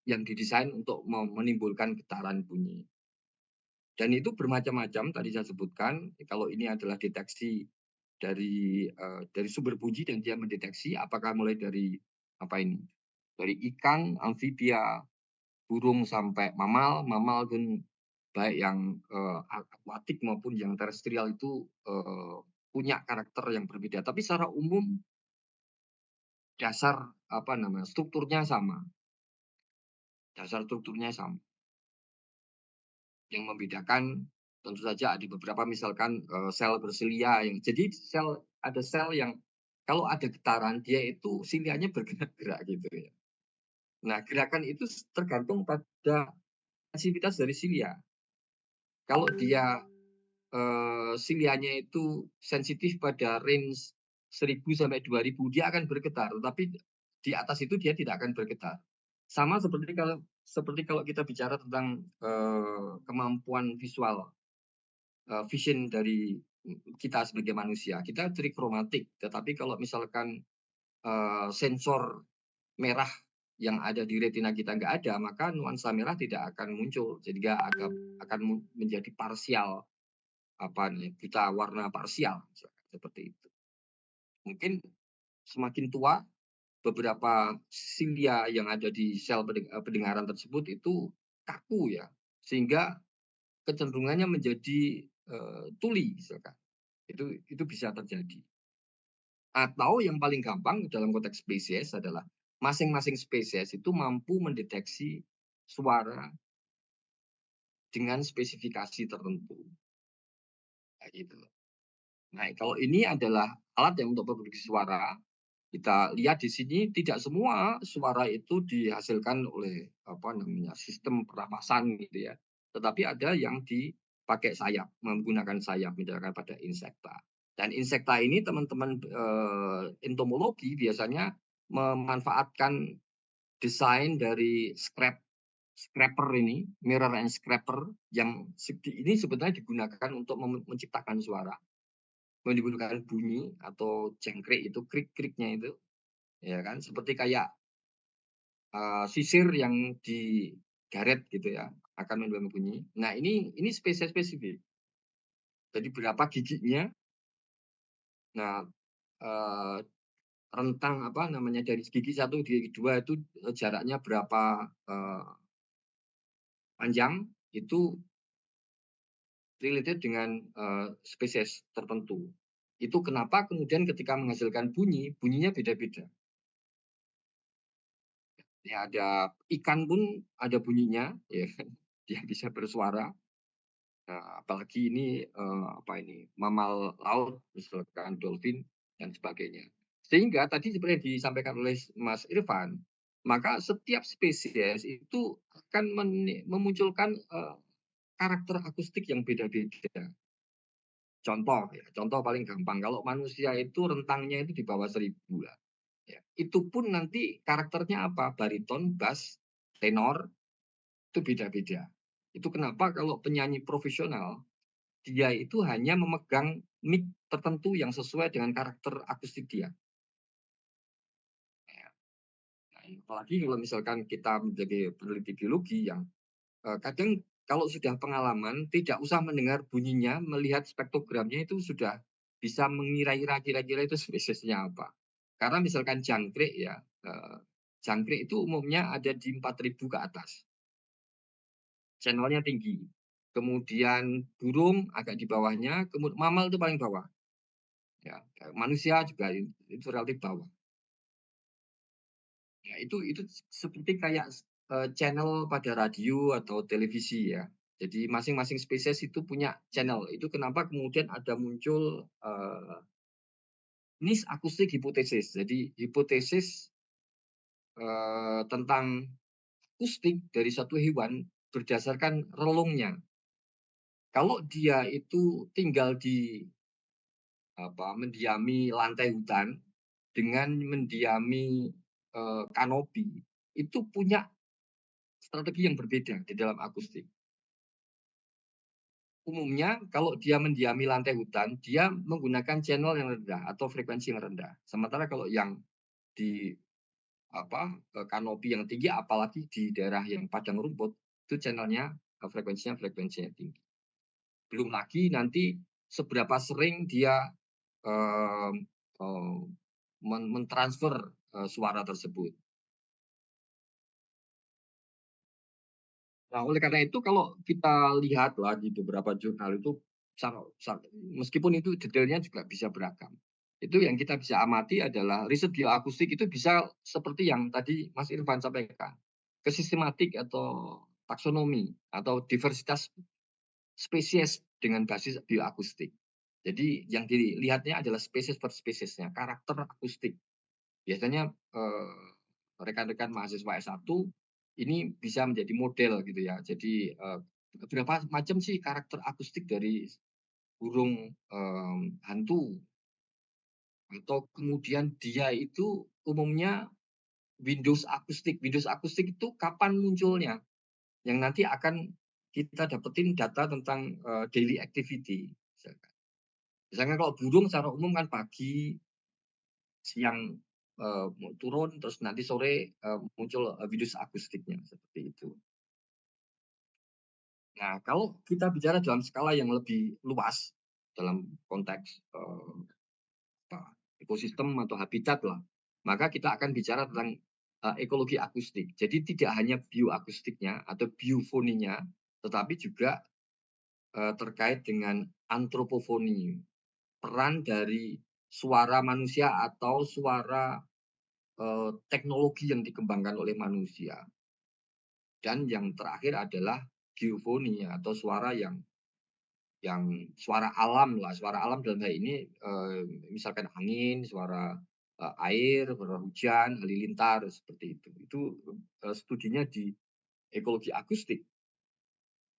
yang didesain untuk menimbulkan getaran bunyi. Dan itu bermacam-macam tadi saya sebutkan, kalau ini adalah deteksi dari sumber bunyi dan dia mendeteksi apakah mulai dari apa ini, dari ikan, amfibia, burung sampai mamal, mamal pun baik yang akuatik maupun yang terestrial itu punya karakter yang berbeda. Tapi secara umum dasar strukturnya sama. Dasar strukturnya sama. Yang membedakan tentu saja ada beberapa misalkan sel bersilia yang jadi ada sel yang kalau ada getaran dia itu silianya bergerak-gerak gitu ya. Nah, gerakan itu tergantung pada aktivitas dari silia. Kalau dia silianya itu sensitif pada range 1000 sampai 2000 dia akan bergetar, tapi di atas itu dia tidak akan bergetar. Sama seperti kalau kita bicara tentang kemampuan visual, vision dari kita sebagai manusia, kita trikromatik. Tetapi kalau misalkan sensor merah yang ada di retina kita nggak ada, maka nuansa merah tidak akan muncul, sehingga akan menjadi parsial, buta warna parsial, seperti itu. Mungkin semakin tua, beberapa silia yang ada di sel pendengaran tersebut itu kaku ya, sehingga kecenderungannya menjadi tuli misalkan. Itu bisa terjadi. Atau yang paling gampang dalam konteks spesies adalah masing-masing spesies itu mampu mendeteksi suara dengan spesifikasi tertentu. Kayak gitu. Nah, kalau ini adalah alat yang untuk memproduksi suara, kita lihat di sini tidak semua suara itu dihasilkan oleh sistem pernapasan gitu ya. Tetapi ada yang dipakai sayap, menggunakan sayap misalkan pada insekta. Dan insekta ini teman-teman entomologi biasanya memanfaatkan desain dari scraper ini, mirror and scraper yang ini sebetulnya digunakan untuk menciptakan suara, menimbulkan bunyi atau jangkrik itu krik-kriknya itu, ya kan, seperti kayak sisir yang digaret gitu ya, akan menimbulkan bunyi. Nah ini spesies spesifik. Jadi berapa giginya, nah rentang dari gigi satu gigi dua itu jaraknya berapa panjang, itu related dengan spesies tertentu. Itu kenapa kemudian ketika menghasilkan bunyinya beda-beda. Ya, ada ikan pun ada bunyinya, ya kan? Dia bisa bersuara. Nah, apalagi ini mamal laut, misalkan dolphin dan sebagainya. Sehingga tadi seperti yang disampaikan oleh Mas Irfan, maka setiap spesies itu akan memunculkan karakter akustik yang beda-beda. Contoh paling gampang, kalau manusia itu rentangnya itu di bawah 1000 lah. Ya. Itu pun nanti karakternya apa? Bariton, bass, tenor, itu beda-beda. Itu kenapa kalau penyanyi profesional, dia itu hanya memegang mic tertentu yang sesuai dengan karakter akustik dia. Ya. Nah, apalagi kalau misalkan kita menjadi peneliti biologi yang kadang kalau sudah pengalaman, tidak usah mendengar bunyinya, melihat spektrogramnya itu sudah bisa mengira-ira kira-kira itu spesiesnya apa. Karena misalkan jangkrik ya, jangkrik itu umumnya ada di 4000 ke atas. Channelnya tinggi. Kemudian burung agak di bawahnya, kemudian mamal itu paling bawah. Ya, manusia juga itu relatif bawah. Ya, itu seperti kayak channel pada radio atau televisi ya. Jadi masing-masing spesies itu punya channel. Itu kenapa kemudian ada muncul ini akustik hipotesis. Jadi hipotesis tentang akustik dari satu hewan berdasarkan relungnya. Kalau dia itu tinggal di mendiami lantai hutan dengan mendiami kanopi, itu punya strategi yang berbeda di dalam akustik. umumnya kalau dia mendiami lantai hutan, dia menggunakan channel yang rendah atau frekuensi yang rendah. Sementara kalau yang di kanopi yang tinggi, apalagi di daerah yang padang rumput, itu channelnya frekuensinya tinggi. Belum lagi nanti seberapa sering dia mmm, eee, mentransfer suara tersebut. Nah, oleh karena itu kalau kita lihatlah di beberapa jurnal itu meskipun itu detailnya juga bisa beragam. Itu yang kita bisa amati adalah riset bioakustik itu bisa seperti yang tadi Mas Irfan sampaikan, ke sistematik atau taksonomi atau diversitas spesies dengan basis bioakustik. Jadi yang dilihatnya adalah spesies per spesiesnya, karakter akustik. Biasanya rekan-rekan mahasiswa S1 ini bisa menjadi model gitu ya. Jadi berapa macam sih karakter akustik dari burung hantu, atau kemudian dia itu umumnya Windows akustik. Windows akustik itu kapan munculnya? Yang nanti akan kita dapetin data tentang daily activity. Misalkan kalau burung secara umum kan pagi, siang turun, terus nanti sore muncul Windows akustiknya seperti itu. Nah, kalau kita bicara dalam skala yang lebih luas dalam konteks ekosistem atau habitat lah, maka kita akan bicara tentang ekologi akustik. Jadi tidak hanya bioakustiknya atau biofoninya, tetapi juga terkait dengan antropofoni, peran dari suara manusia atau suara teknologi yang dikembangkan oleh manusia. Dan yang terakhir adalah geofoni atau suara yang suara alam lah. Suara alam dalam hal ini misalkan angin, suara air, suara hujan, halilintar seperti itu. Itu studinya di ekologi akustik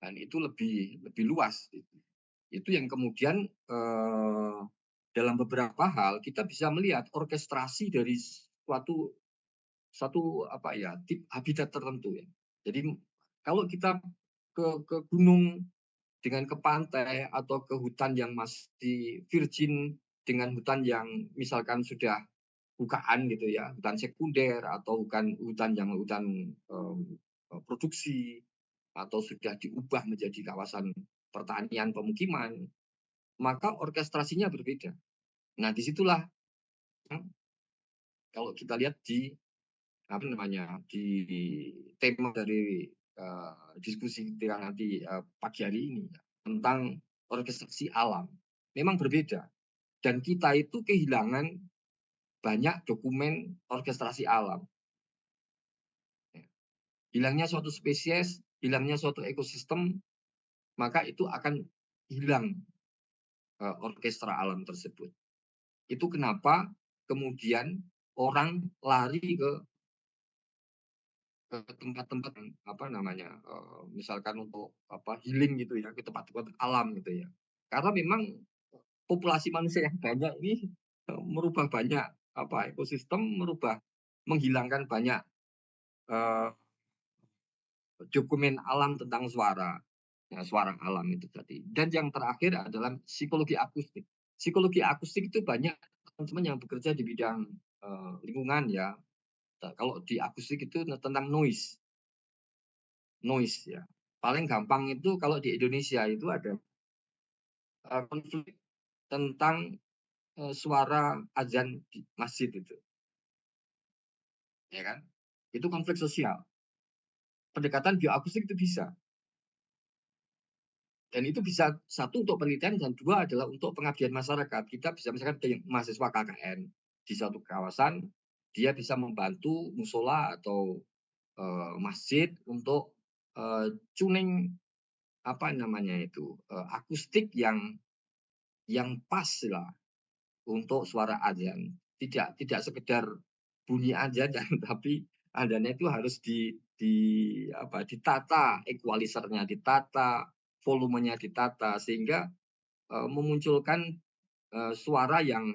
dan itu lebih luas. Itu yang kemudian dalam beberapa hal kita bisa melihat orkestrasi dari satu tip habitat tertentu ya. Jadi kalau kita ke gunung dengan ke pantai atau ke hutan yang masih virgin dengan hutan yang misalkan sudah bukaan gitu ya, hutan sekunder atau hutan yang hutan produksi atau sudah diubah menjadi kawasan pertanian pemukiman, maka orkestrasinya berbeda. Nah, disitulah kalau kita lihat di tema dari diskusi kita nanti pagi hari ini ya, tentang orkestrasi alam. Memang berbeda dan kita itu kehilangan banyak dokumen orkestrasi alam. Hilangnya suatu spesies, hilangnya suatu ekosistem, maka itu akan hilang orkestra alam tersebut. Itu kenapa kemudian orang lari ke tempat-tempat misalkan untuk healing gitu ya, ke tempat-tempat alam gitu ya. Karena memang populasi manusia yang banyak ini merubah banyak ekosistem, menghilangkan banyak dokumen alam tentang suara, ya, suara alam itu tadi. Dan yang terakhir adalah psikologi akustik. Psikologi akustik itu banyak teman-teman yang bekerja di bidang lingkungan ya. Kalau di akustik itu tentang noise ya. Paling gampang itu kalau di Indonesia itu ada konflik tentang suara azan di masjid itu, ya kan? Itu konflik sosial. Pendekatan bioakustik itu bisa. Dan itu bisa satu untuk penelitian dan dua adalah untuk pengabdian masyarakat. Kita bisa misalkan mahasiswa KKN di suatu kawasan, dia bisa membantu musola atau masjid untuk tuning akustik yang pas lah untuk suara azan. Tidak sekedar bunyi aja tapi adanya itu harus ditata equalizernya, ditata volumenya, ditata sehingga memunculkan suara yang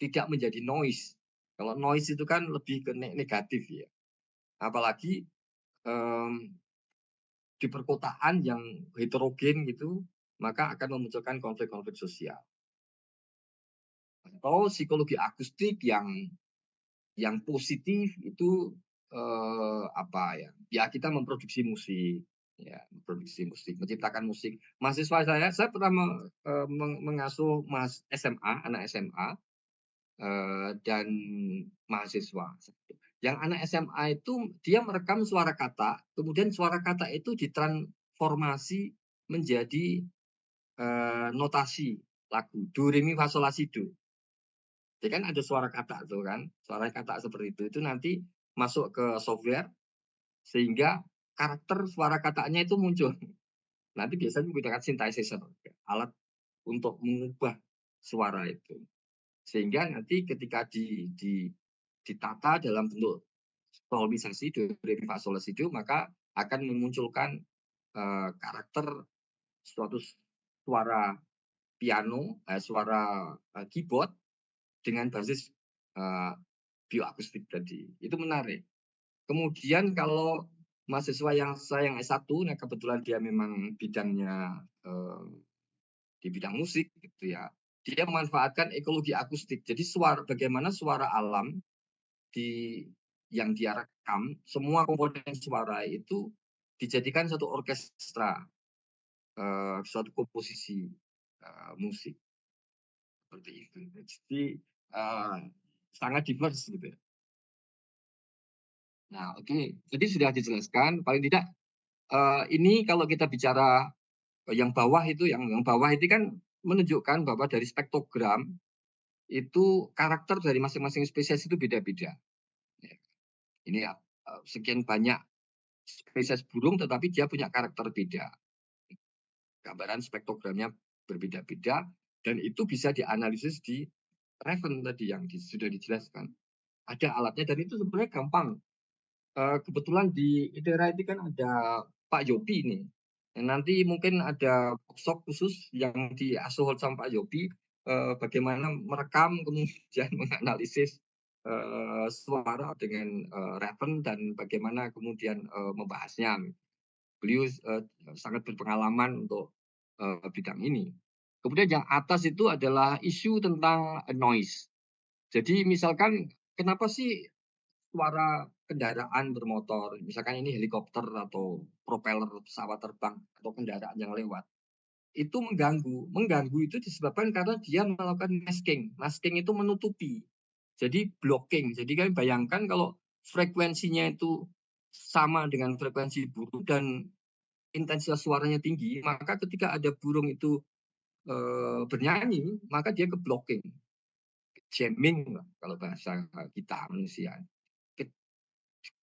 tidak menjadi noise. Kalau noise itu kan lebih ke negatif ya. Apalagi di perkotaan yang heterogen gitu, maka akan memunculkan konflik-konflik sosial. Atau psikologi akustik yang positif itu apa ya? Ya kita memproduksi musik, ya memproduksi musik, menciptakan musik. Mahasiswa saya pernah mengasuh anak SMA dan mahasiswa. Yang anak SMA itu dia merekam suara kata, kemudian suara kata itu ditransformasi menjadi notasi lagu do re mi fa sol la si do. Jadi kan ada suara kata tuh kan, suara kata seperti itu nanti masuk ke software sehingga karakter suara katanya itu muncul. Nanti biasanya menggunakan synthesizer, alat untuk mengubah suara itu. Sehingga nanti ketika ditata dalam bentuk solmisasi do re mi fa sol la si do, maka akan memunculkan karakter suatu suara piano, suara keyboard dengan basis bioakustik tadi. Itu menarik. Kemudian kalau mahasiswa yang S1, nah kebetulan dia memang bidangnya di bidang musik gitu ya. Dia memanfaatkan ekologi akustik. Jadi bagaimana suara alam yang dia rekam, semua komponen suara itu dijadikan satu orkestra, suatu komposisi musik seperti itu. Jadi sangat diverse gitu ya. Nah, oke. Jadi sudah dijelaskan paling tidak ini kalau kita bicara yang bawah itu kan menunjukkan bahwa dari spektrogram itu karakter dari masing-masing spesies itu beda-beda. Ya. Ini sekian banyak spesies burung tetapi dia punya karakter beda. Gambaran spektrogramnya berbeda-beda dan itu bisa dianalisis di Raven tadi yang sudah dijelaskan. Ada alatnya dan itu sebenarnya gampang. Kebetulan di ITERA itu kan ada Pak Yopi ini. Nanti mungkin ada workshop khusus yang diasuh sama Pak Yopi bagaimana merekam kemudian menganalisis suara dengan Raven dan bagaimana kemudian membahasnya. Beliau sangat berpengalaman untuk bidang ini. Kemudian yang atas itu adalah isu tentang noise. Jadi misalkan kenapa sih suara kendaraan bermotor, misalkan ini helikopter atau propeller pesawat terbang atau kendaraan yang lewat, itu mengganggu. Mengganggu itu disebabkan karena dia melakukan masking. Masking itu menutupi. Jadi blocking. Jadi kalian bayangkan kalau frekuensinya itu sama dengan frekuensi burung dan intensitas suaranya tinggi, maka ketika ada burung itu bernyanyi, maka dia ke blocking, jamming kalau bahasa kita manusia.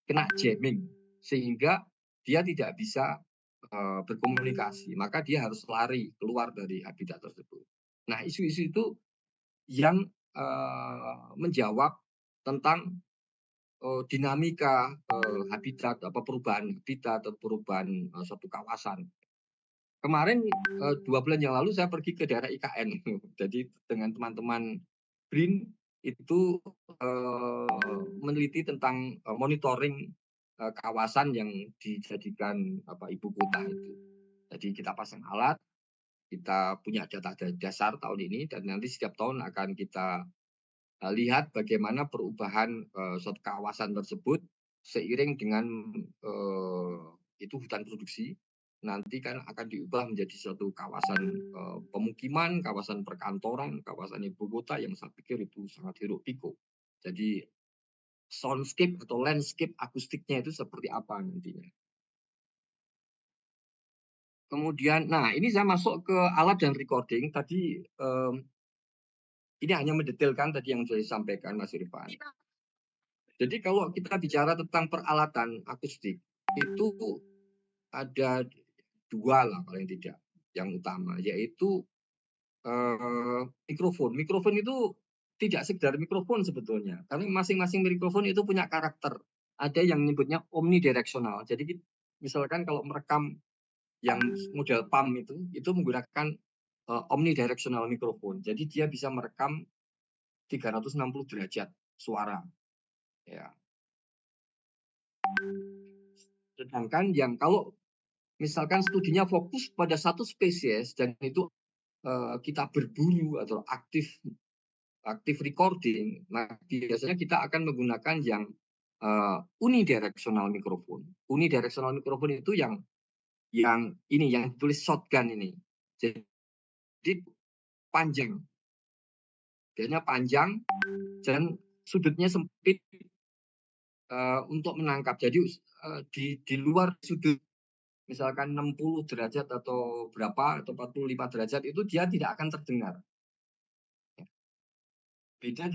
Kena jamming sehingga dia tidak bisa berkomunikasi, maka dia harus lari keluar dari habitat tersebut. Nah, isu-isu itu yang menjawab tentang dinamika habitat, perubahan habitat atau perubahan suatu kawasan. Kemarin 2 bulan yang lalu saya pergi ke daerah IKN, jadi dengan teman-teman BRIN itu meneliti tentang monitoring kawasan yang dijadikan ibu kota itu. Jadi kita pasang alat, kita punya data dasar tahun ini dan nanti setiap tahun akan kita lihat bagaimana perubahan suatu kawasan tersebut seiring dengan itu hutan produksi nanti kan akan diubah menjadi suatu kawasan pemukiman, kawasan perkantoran, kawasan ibu kota yang saya pikir itu sangat hiruk pikuk. Jadi soundscape atau landscape akustiknya itu seperti apa nantinya. Kemudian, nah ini saya masuk ke alat dan recording. Tadi ini hanya mendetailkan tadi yang saya sampaikan Mas Irfan. Jadi kalau kita bicara tentang peralatan akustik, itu ada 2 lah paling tidak yang utama, yaitu mikrofon. Mikrofon itu tidak sekedar mikrofon sebetulnya, karena masing-masing mikrofon itu punya karakter. Ada yang menyebutnya omnidirectional. Jadi misalkan kalau merekam yang model PAM itu menggunakan omnidirectional mikrofon. Jadi dia bisa merekam 360 derajat suara. Ya. Sedangkan yang kalau misalkan studinya fokus pada satu spesies dan itu kita berburu atau aktif recording, maka biasanya kita akan menggunakan yang unidirectional microphone. Unidirectional microphone itu yang ini yang ditulis shotgun ini. Jadi panjang, biasanya panjang dan sudutnya sempit untuk menangkap. Jadi di luar sudut misalkan 60 derajat atau berapa atau 45 derajat itu dia tidak akan terdengar. Beda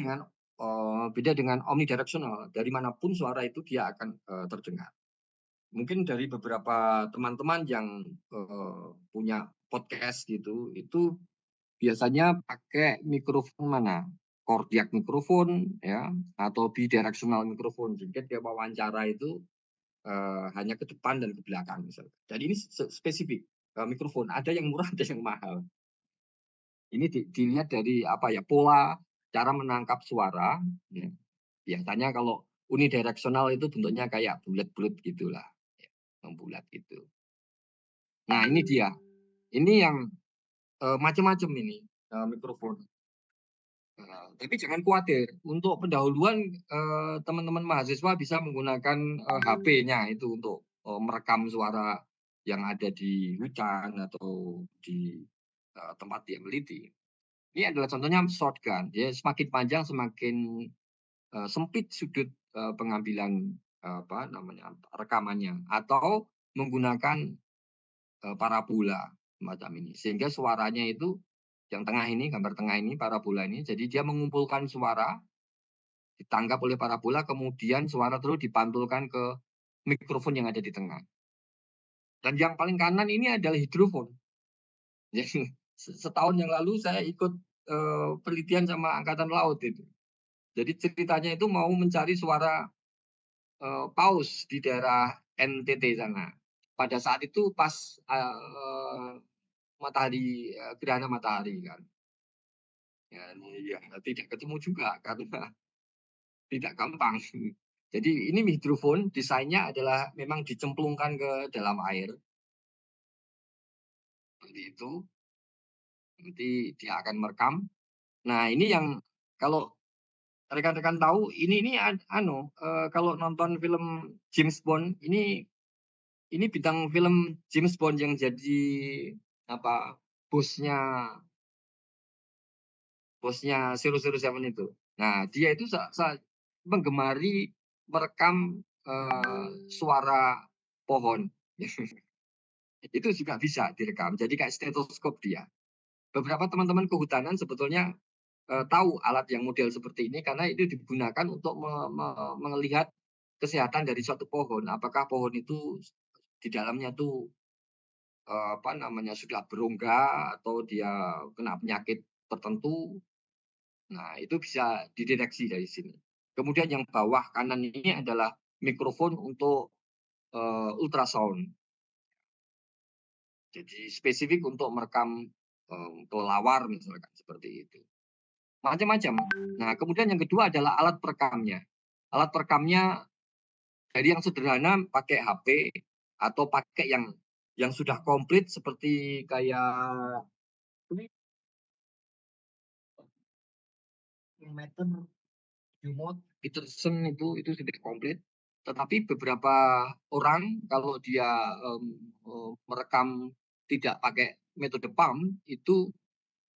dengan omnidirectional, dari manapun suara itu dia akan terdengar. Mungkin dari beberapa teman-teman yang punya podcast gitu, itu biasanya pakai mikrofon mana? Cardiac mikrofon ya atau bidirectional mikrofon. Jadi dia wawancara itu hanya ke depan dan ke belakang misalnya. Jadi ini spesifik mikrofon. Ada yang murah, ada yang mahal. Ini dilihat dari apa ya, pola cara menangkap suara. Ya. Biasanya kalau unidirectional itu bentuknya kayak bulat-bulat gitulah, ya, membulat gitu. Nah ini dia. Ini yang macam-macam ini mikrofon. Tapi jangan khawatir. Untuk pendahuluan teman-teman mahasiswa bisa menggunakan HP-nya itu untuk merekam suara yang ada di hutan atau di tempat dia meliti. Ini adalah contohnya shotgun. Ya, semakin panjang semakin sempit sudut pengambilan apa namanya rekamannya atau menggunakan parabola semacam ini sehingga suaranya itu yang tengah ini, gambar tengah ini, parabola ini, jadi dia mengumpulkan suara ditangkap oleh parabola, kemudian suara terus dipantulkan ke mikrofon yang ada di tengah. Dan yang paling kanan ini adalah hidrofon. Jadi setahun yang lalu saya ikut penelitian sama Angkatan Laut itu. Jadi ceritanya itu mau mencari suara paus di daerah NTT sana. Pada saat itu pas matahari gerhana matahari kan. Ya, tidak ketemu juga karena tidak gampang. Jadi ini hidrofon desainnya adalah memang dicemplungkan ke dalam air. Seperti itu. Nanti dia akan merekam. Nah, ini yang kalau rekan-rekan tahu ini kalau nonton film James Bond ini bintang film James Bond yang jadi apa bosnya 007 itu. Nah, dia itu menggemari merekam suara pohon. Itu juga bisa direkam. Jadi kayak stetoskop dia. Beberapa teman-teman kehutanan sebetulnya tahu alat yang model seperti ini karena itu digunakan untuk melihat kesehatan dari suatu pohon. Apakah pohon itu di dalamnya tuh apa namanya sudah berongga atau dia kena penyakit tertentu. Nah, itu bisa dideteksi dari sini. Kemudian yang bawah kanan ini adalah mikrofon untuk ultrasound. Jadi spesifik untuk merekam kelelawar misalkan seperti itu. Macam-macam. Nah, kemudian yang kedua adalah alat perekamnya. Alat perekamnya dari yang sederhana pakai HP atau pakai yang sudah komplit seperti kayak meter Umod, Peterson itu sudah komplit. Tetapi beberapa orang kalau dia merekam tidak pakai metode pump itu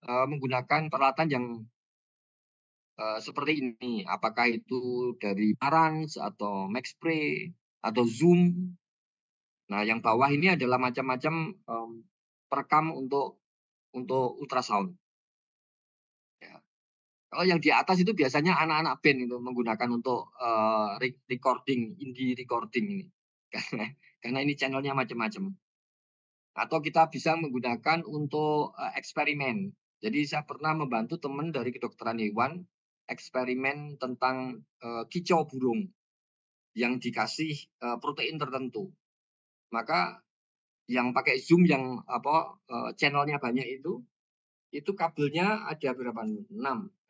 menggunakan peralatan yang seperti ini. Apakah itu dari Marantz atau Maxspray atau Zoom. Nah, yang bawah ini adalah macam-macam perekam untuk ultrasound. Ya. Kalau yang di atas itu biasanya anak-anak band itu menggunakan untuk recording, indie recording ini. Karena ini channelnya macam-macam. Atau kita bisa menggunakan untuk eksperimen. Jadi saya pernah membantu teman dari kedokteran hewan eksperimen tentang kicau burung yang dikasih protein tertentu. Maka yang pakai Zoom yang channelnya banyak itu kabelnya ada berapa? 6.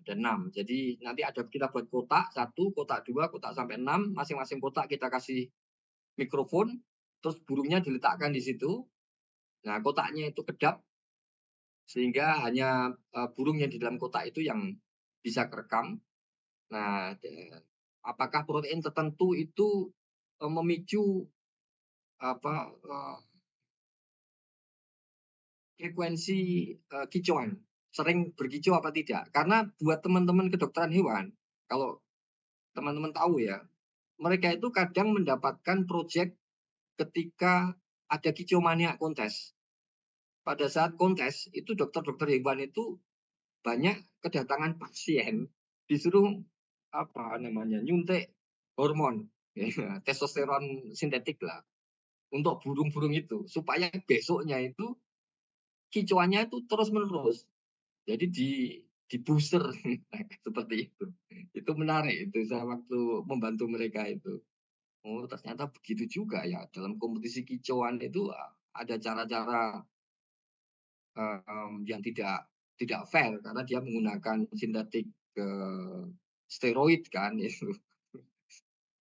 Ada 6. Jadi nanti kita buat kotak 1, kotak 2, kotak sampai 6. Masing-masing kotak kita kasih mikrofon. terus burungnya diletakkan di situ. Nah, kotaknya itu kedap sehingga hanya, burung yang di dalam kotak itu yang bisa kerekam. Nah, apakah protein tertentu itu, memicu apa, frekuensi, kicauan, sering berkicau apa tidak? Karena buat teman-teman kedokteran hewan, kalau teman-teman tahu ya, mereka itu kadang mendapatkan proyek ketika ada kicau maniak kontes. Pada saat kontes, itu dokter-dokter hewan itu banyak kedatangan pasien disuruh apa namanya, nyuntik hormon, ya, testosteron sintetik lah untuk burung-burung itu supaya besoknya itu kicauannya itu terus-menerus. Jadi di booster seperti itu. Itu menarik itu saya waktu membantu mereka itu. Oh, ternyata begitu juga ya dalam kompetisi kicauan itu ada cara-cara yang tidak fair karena dia menggunakan sintetik steroid kan itu.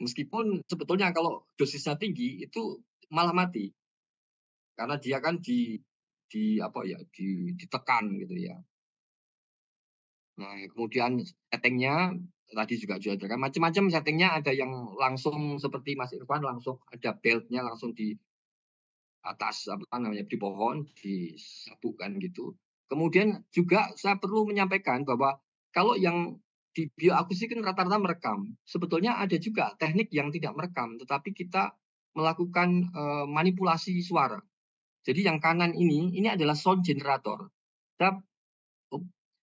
Meskipun sebetulnya kalau dosisnya tinggi itu malah mati karena dia kan di apa ya ditekan gitu ya. Nah, kemudian settingnya tadi juga diajarkan macam-macam settingnya ada yang langsung seperti Mas Irfan langsung ada beltnya langsung di atas apa namanya di pohon disatukan gitu. Kemudian juga saya perlu menyampaikan bahwa kalau yang di bioakustik kan rata-rata merekam. Sebetulnya ada juga teknik yang tidak merekam, tetapi kita melakukan manipulasi suara. Jadi yang kanan ini adalah sound generator. Saya,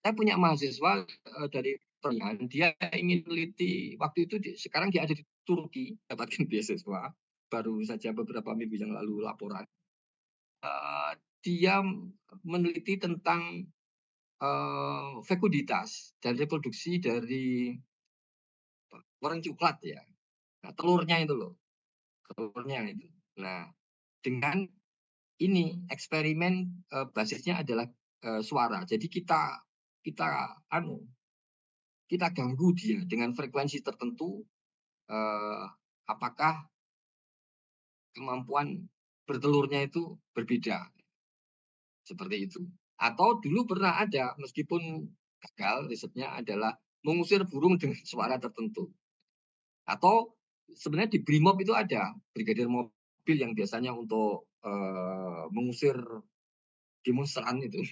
saya punya mahasiswa dari Pernihan, dia ingin teliti waktu itu sekarang dia ada di Turki dapatkan beasiswa baru saja beberapa minggu yang lalu laporan. Dia meneliti tentang, fekuditas dan reproduksi dari orang coklat ya. Nah, telurnya itu loh, telurnya itu. Nah, dengan ini eksperimen, basisnya adalah, suara. Jadi kita kita anu, kita ganggu dia dengan frekuensi tertentu, eee, apakah kemampuan bertelurnya itu berbeda. Seperti itu. Atau dulu pernah ada, meskipun gagal, risetnya adalah mengusir burung dengan suara tertentu. Atau sebenarnya di BRIMOB itu ada, brigadir mobil yang biasanya untuk mengusir demonstran itu.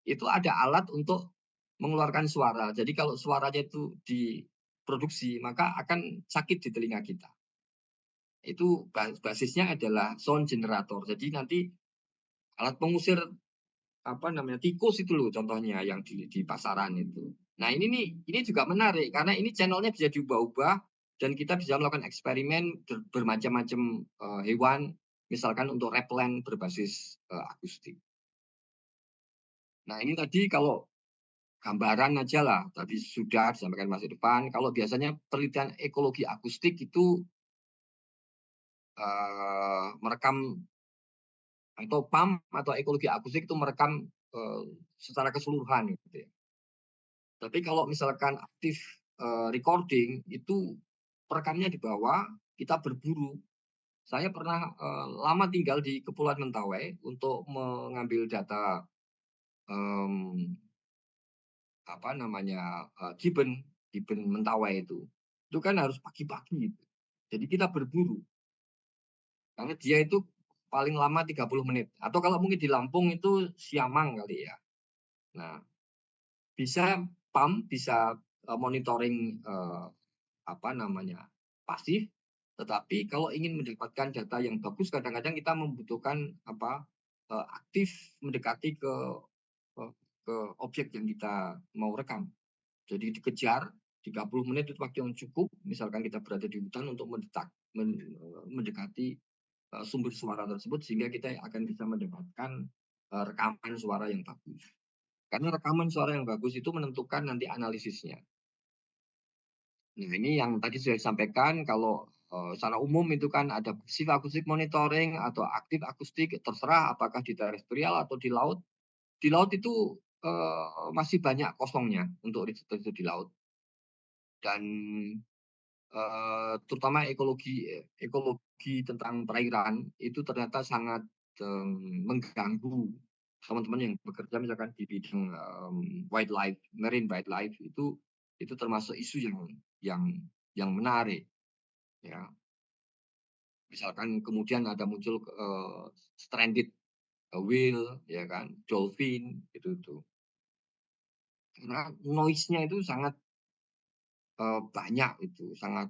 Itu ada alat untuk mengeluarkan suara. Jadi kalau suaranya itu diproduksi, maka akan sakit di telinga kita. Itu basisnya adalah sound generator. Jadi nanti alat pengusir apa namanya, tikus itu loh contohnya yang di pasaran itu. Nah ini juga menarik karena ini channelnya bisa diubah-ubah dan kita bisa melakukan eksperimen bermacam-macam, hewan, misalkan untuk replen berbasis, akustik. Nah ini tadi kalau gambaran aja lah, tadi sudah disampaikan Mas Irfan, kalau biasanya penelitian ekologi akustik itu, merekam atau PAM atau ekologi akustik itu merekam, secara keseluruhan gitu ya. Tapi kalau misalkan aktif, recording itu perekamnya di bawah, kita berburu. Saya pernah, lama tinggal di Kepulauan Mentawai untuk mengambil data, mmm, apa namanya, gibbon gibbon Mentawai itu. Itu kan harus pagi-pagi gitu. Jadi kita berburu, karena dia itu paling lama 30 menit, atau kalau mungkin di Lampung itu siamang kali ya. Nah, bisa PAM, bisa, monitoring, apa namanya, pasif, tetapi kalau ingin mendapatkan data yang bagus kadang-kadang kita membutuhkan apa, aktif mendekati ke ke objek yang kita mau rekam. Jadi dikejar 30 menit itu waktu yang cukup, misalkan kita berada di hutan untuk mendekati, sumber suara tersebut sehingga kita akan bisa mendapatkan, rekaman suara yang bagus. Karena rekaman suara yang bagus itu menentukan nanti analisisnya. Nah, ini yang tadi sudah disampaikan kalau, secara umum itu kan ada pasif akustik monitoring atau aktif akustik, terserah apakah di terestrial atau di laut. Di laut itu, masih banyak kosongnya untuk riset-riset di laut. Dan, terutama ekologi tentang perairan itu ternyata sangat mengganggu teman-teman yang bekerja misalkan di bidang wildlife, marine wildlife itu termasuk isu yang menarik ya. Misalkan kemudian ada muncul stranded whale ya kan, dolphin itu. Karena noise-nya itu sangat banyak itu, sangat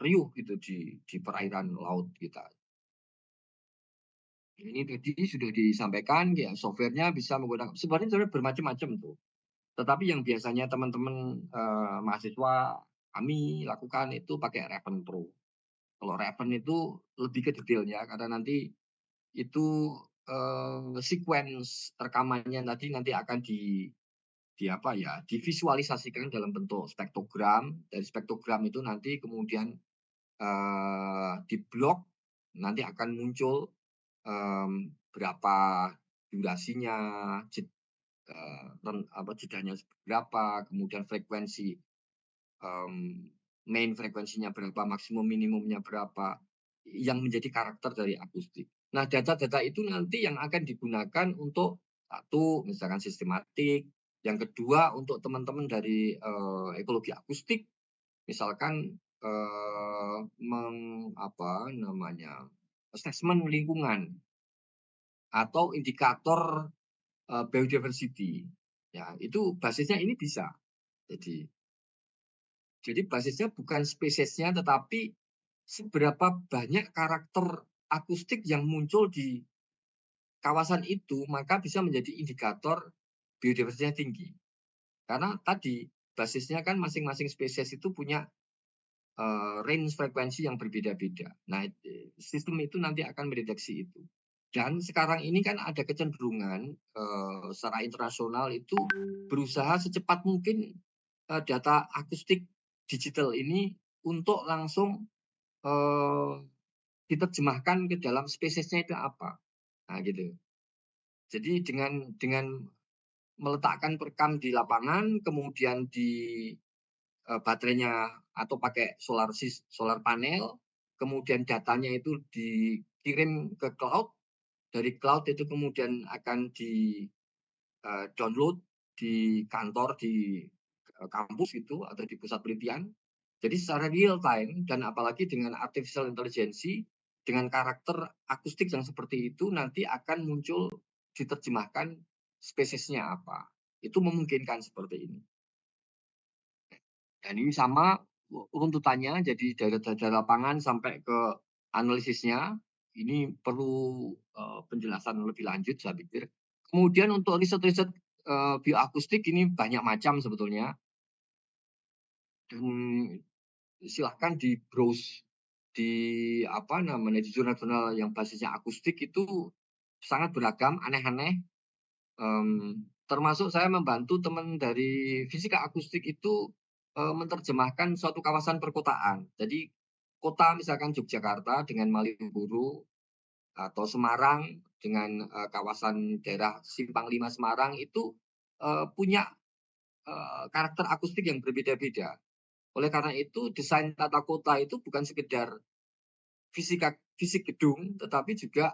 riuh gitu di perairan laut kita. Ini tadi sudah disampaikan ya, software-nya bisa menggunakan sebenarnya bermacam-macam tuh. Tetapi yang biasanya teman-teman mahasiswa kami lakukan itu pakai Raven Pro. Kalau Raven itu lebih ke detailnya karena nanti itu sequence rekamannya nanti akan divisualisasikan dalam bentuk spektrogram. Dari spektrogram itu nanti kemudian di blok nanti akan muncul berapa durasinya, jedanya berapa, kemudian frekuensi main frekuensinya berapa, maksimum minimumnya berapa, yang menjadi karakter dari akustik. Nah, data-data itu nanti yang akan digunakan untuk satu, misalkan sistematik, yang kedua untuk teman-teman dari ekologi akustik, misalkan assessment lingkungan atau indikator biodiversity. Ya, itu basisnya ini bisa. Jadi basisnya bukan spesiesnya tetapi seberapa banyak karakter akustik yang muncul di kawasan itu, maka bisa menjadi indikator biodiversitasnya tinggi. Karena tadi basisnya kan masing-masing spesies itu punya range frekuensi yang berbeda-beda. Nah, sistem itu nanti akan mendeteksi itu. Dan sekarang ini kan ada kecenderungan secara internasional itu berusaha secepat mungkin data akustik digital ini untuk langsung diterjemahkan ke dalam spesiesnya itu apa. Nah, gitu. Jadi dengan meletakkan perekam di lapangan, kemudian di baterainya atau pakai solar panel, kemudian datanya itu dikirim ke cloud, dari cloud itu kemudian akan di download di kantor, di kampus itu atau di pusat penelitian. Jadi secara real time dan apalagi dengan artificial intelligence, dengan karakter akustik yang seperti itu nanti akan muncul diterjemahkan spesiesnya apa. Itu memungkinkan seperti ini. Dan ini sama runtutannya, jadi dari data lapangan sampai ke analisisnya, ini perlu penjelasan lebih lanjut saya pikir. Kemudian untuk riset-riset bioakustik ini banyak macam sebetulnya. Dan silahkan di browse di di jurnal-jurnal yang basisnya akustik itu sangat beragam, aneh-aneh. Termasuk saya membantu teman dari fisika akustik itu menerjemahkan suatu kawasan perkotaan. Jadi kota misalkan Yogyakarta dengan Malioboro atau Semarang dengan kawasan daerah Simpang 5 Semarang itu punya karakter akustik yang berbeda-beda. Oleh karena itu desain tata kota itu bukan sekedar fisik gedung, tetapi juga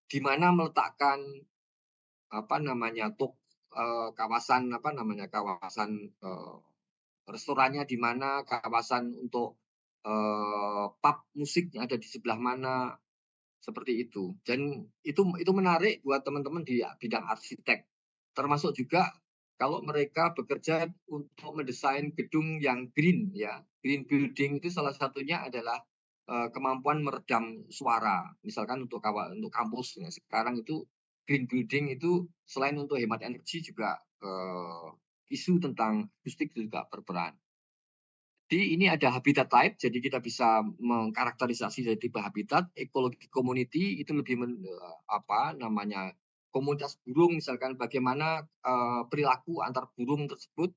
di mana meletakkan kawasan restorannya di mana, kawasan untuk pub musik yang ada di sebelah mana, seperti itu. Dan itu menarik buat teman-teman di bidang arsitek. Termasuk juga kalau mereka bekerja untuk mendesain gedung yang green ya. Green building itu salah satunya adalah kemampuan meredam suara. Misalkan untuk kampus ya. Sekarang itu green building itu selain untuk hemat energi juga isu tentang akustik juga berperan. Jadi ini ada habitat type, jadi kita bisa mengkarakterisasi dari tipe habitat. Ekologi community itu lebih komunitas burung, misalkan bagaimana perilaku antar burung tersebut,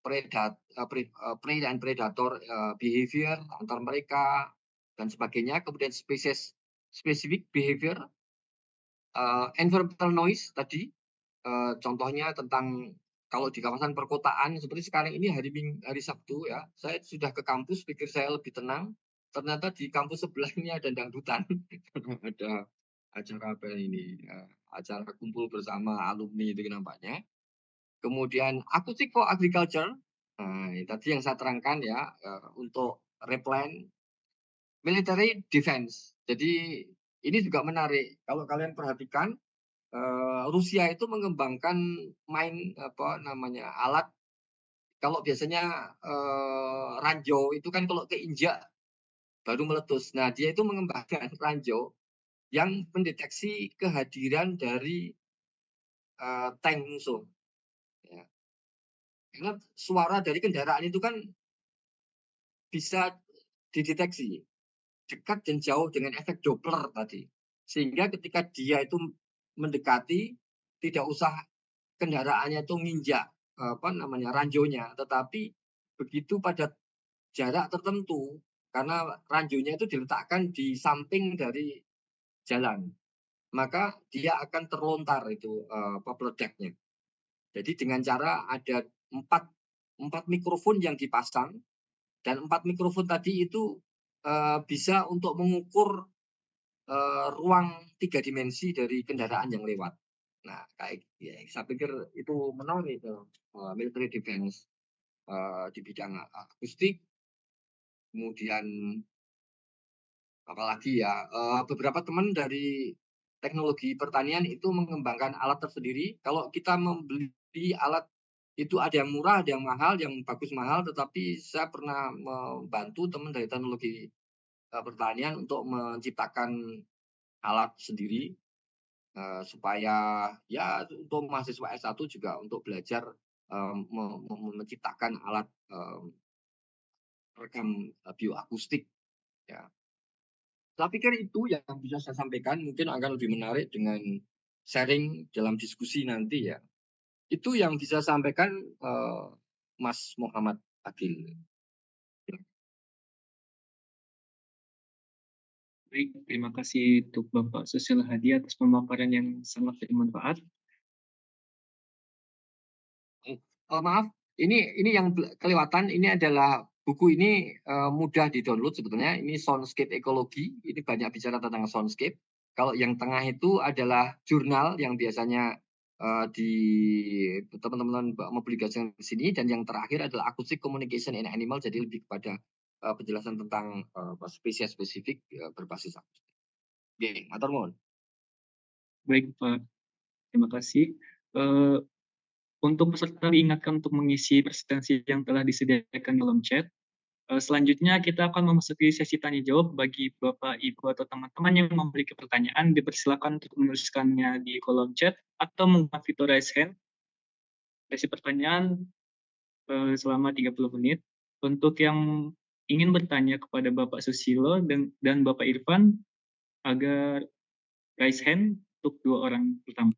prey dan predator behavior antar mereka dan sebagainya. Kemudian spesies specific behavior, environmental noise tadi, contohnya tentang kalau di kawasan perkotaan seperti sekarang ini hari Sabtu ya, saya sudah ke kampus pikir saya lebih tenang, ternyata di kampus sebelah ini ada dangdutan. Ada acara apa ini, acara kumpul bersama alumni itu nampaknya. Kemudian Acoustic for Agriculture, tadi yang saya terangkan ya, untuk replan military defense. Jadi ini juga menarik, kalau kalian perhatikan, Rusia itu mengembangkan apa namanya, alat kalau biasanya, ranjau itu kan kalau keinjak baru meletus. Nah, dia itu mengembangkan ranjau yang mendeteksi kehadiran dari, tank musuh, ya. Karena suara dari kendaraan itu kan bisa dideteksi dekat dan jauh dengan efek Doppler tadi. Sehingga ketika dia itu mendekati, tidak usah kendaraannya itu nginjak, apa namanya, ranjaunya, tetapi begitu pada jarak tertentu, karena ranjaunya itu diletakkan di samping dari jalan, maka dia akan terlontar itu, apa, peledaknya. Jadi dengan cara ada empat empat mikrofon yang dipasang dan 4 mikrofon tadi itu, bisa untuk mengukur, ruang 3 dimensi dari kendaraan yang lewat. Nah, kayak ya saya pikir itu menarik itu, military defense, di bidang akustik, kemudian apalagi ya, beberapa teman dari teknologi pertanian itu mengembangkan alat tersendiri. Kalau kita membeli alat itu ada yang murah, ada yang mahal, yang bagus mahal, tetapi saya pernah membantu teman dari teknologi, pertanian untuk menciptakan alat sendiri, supaya ya untuk mahasiswa S1 juga untuk belajar, menciptakan alat, perekam, bioakustik ya. Saya pikir itu yang bisa saya sampaikan, mungkin akan lebih menarik dengan sharing dalam diskusi nanti ya. Itu yang bisa saya sampaikan, Mas Muhammad Agil. Baik, terima kasih untuk Bapak Susilo Hadi atas pemaparan yang sangat bermanfaat. Maaf, ini yang kelewatan, ini adalah buku ini, mudah di-download sebetulnya, ini Soundscape Ekologi, ini banyak bicara tentang soundscape. Kalau yang tengah itu adalah jurnal yang biasanya, di teman-teman mempublikasikan di sini, dan yang terakhir adalah Acoustic Communication in Animal, jadi lebih kepada, penjelasan tentang, spesies spesifik, berbasis akustik. Oke, matur nuwun. Baik, Pak. Terima kasih. Eh, Untuk peserta diingatkan untuk mengisi presentasi yang telah disediakan dalam chat. Selanjutnya kita akan memasuki sesi tanya jawab bagi Bapak, Ibu, atau teman-teman yang memiliki pertanyaan. Dipersilakan untuk menuliskannya di kolom chat atau menggunakan fitur raise hand. Sesi pertanyaan selama 30 menit. Untuk yang ingin bertanya kepada Bapak Susilo dan Bapak Irfan, agar raise hand untuk 2 orang pertama.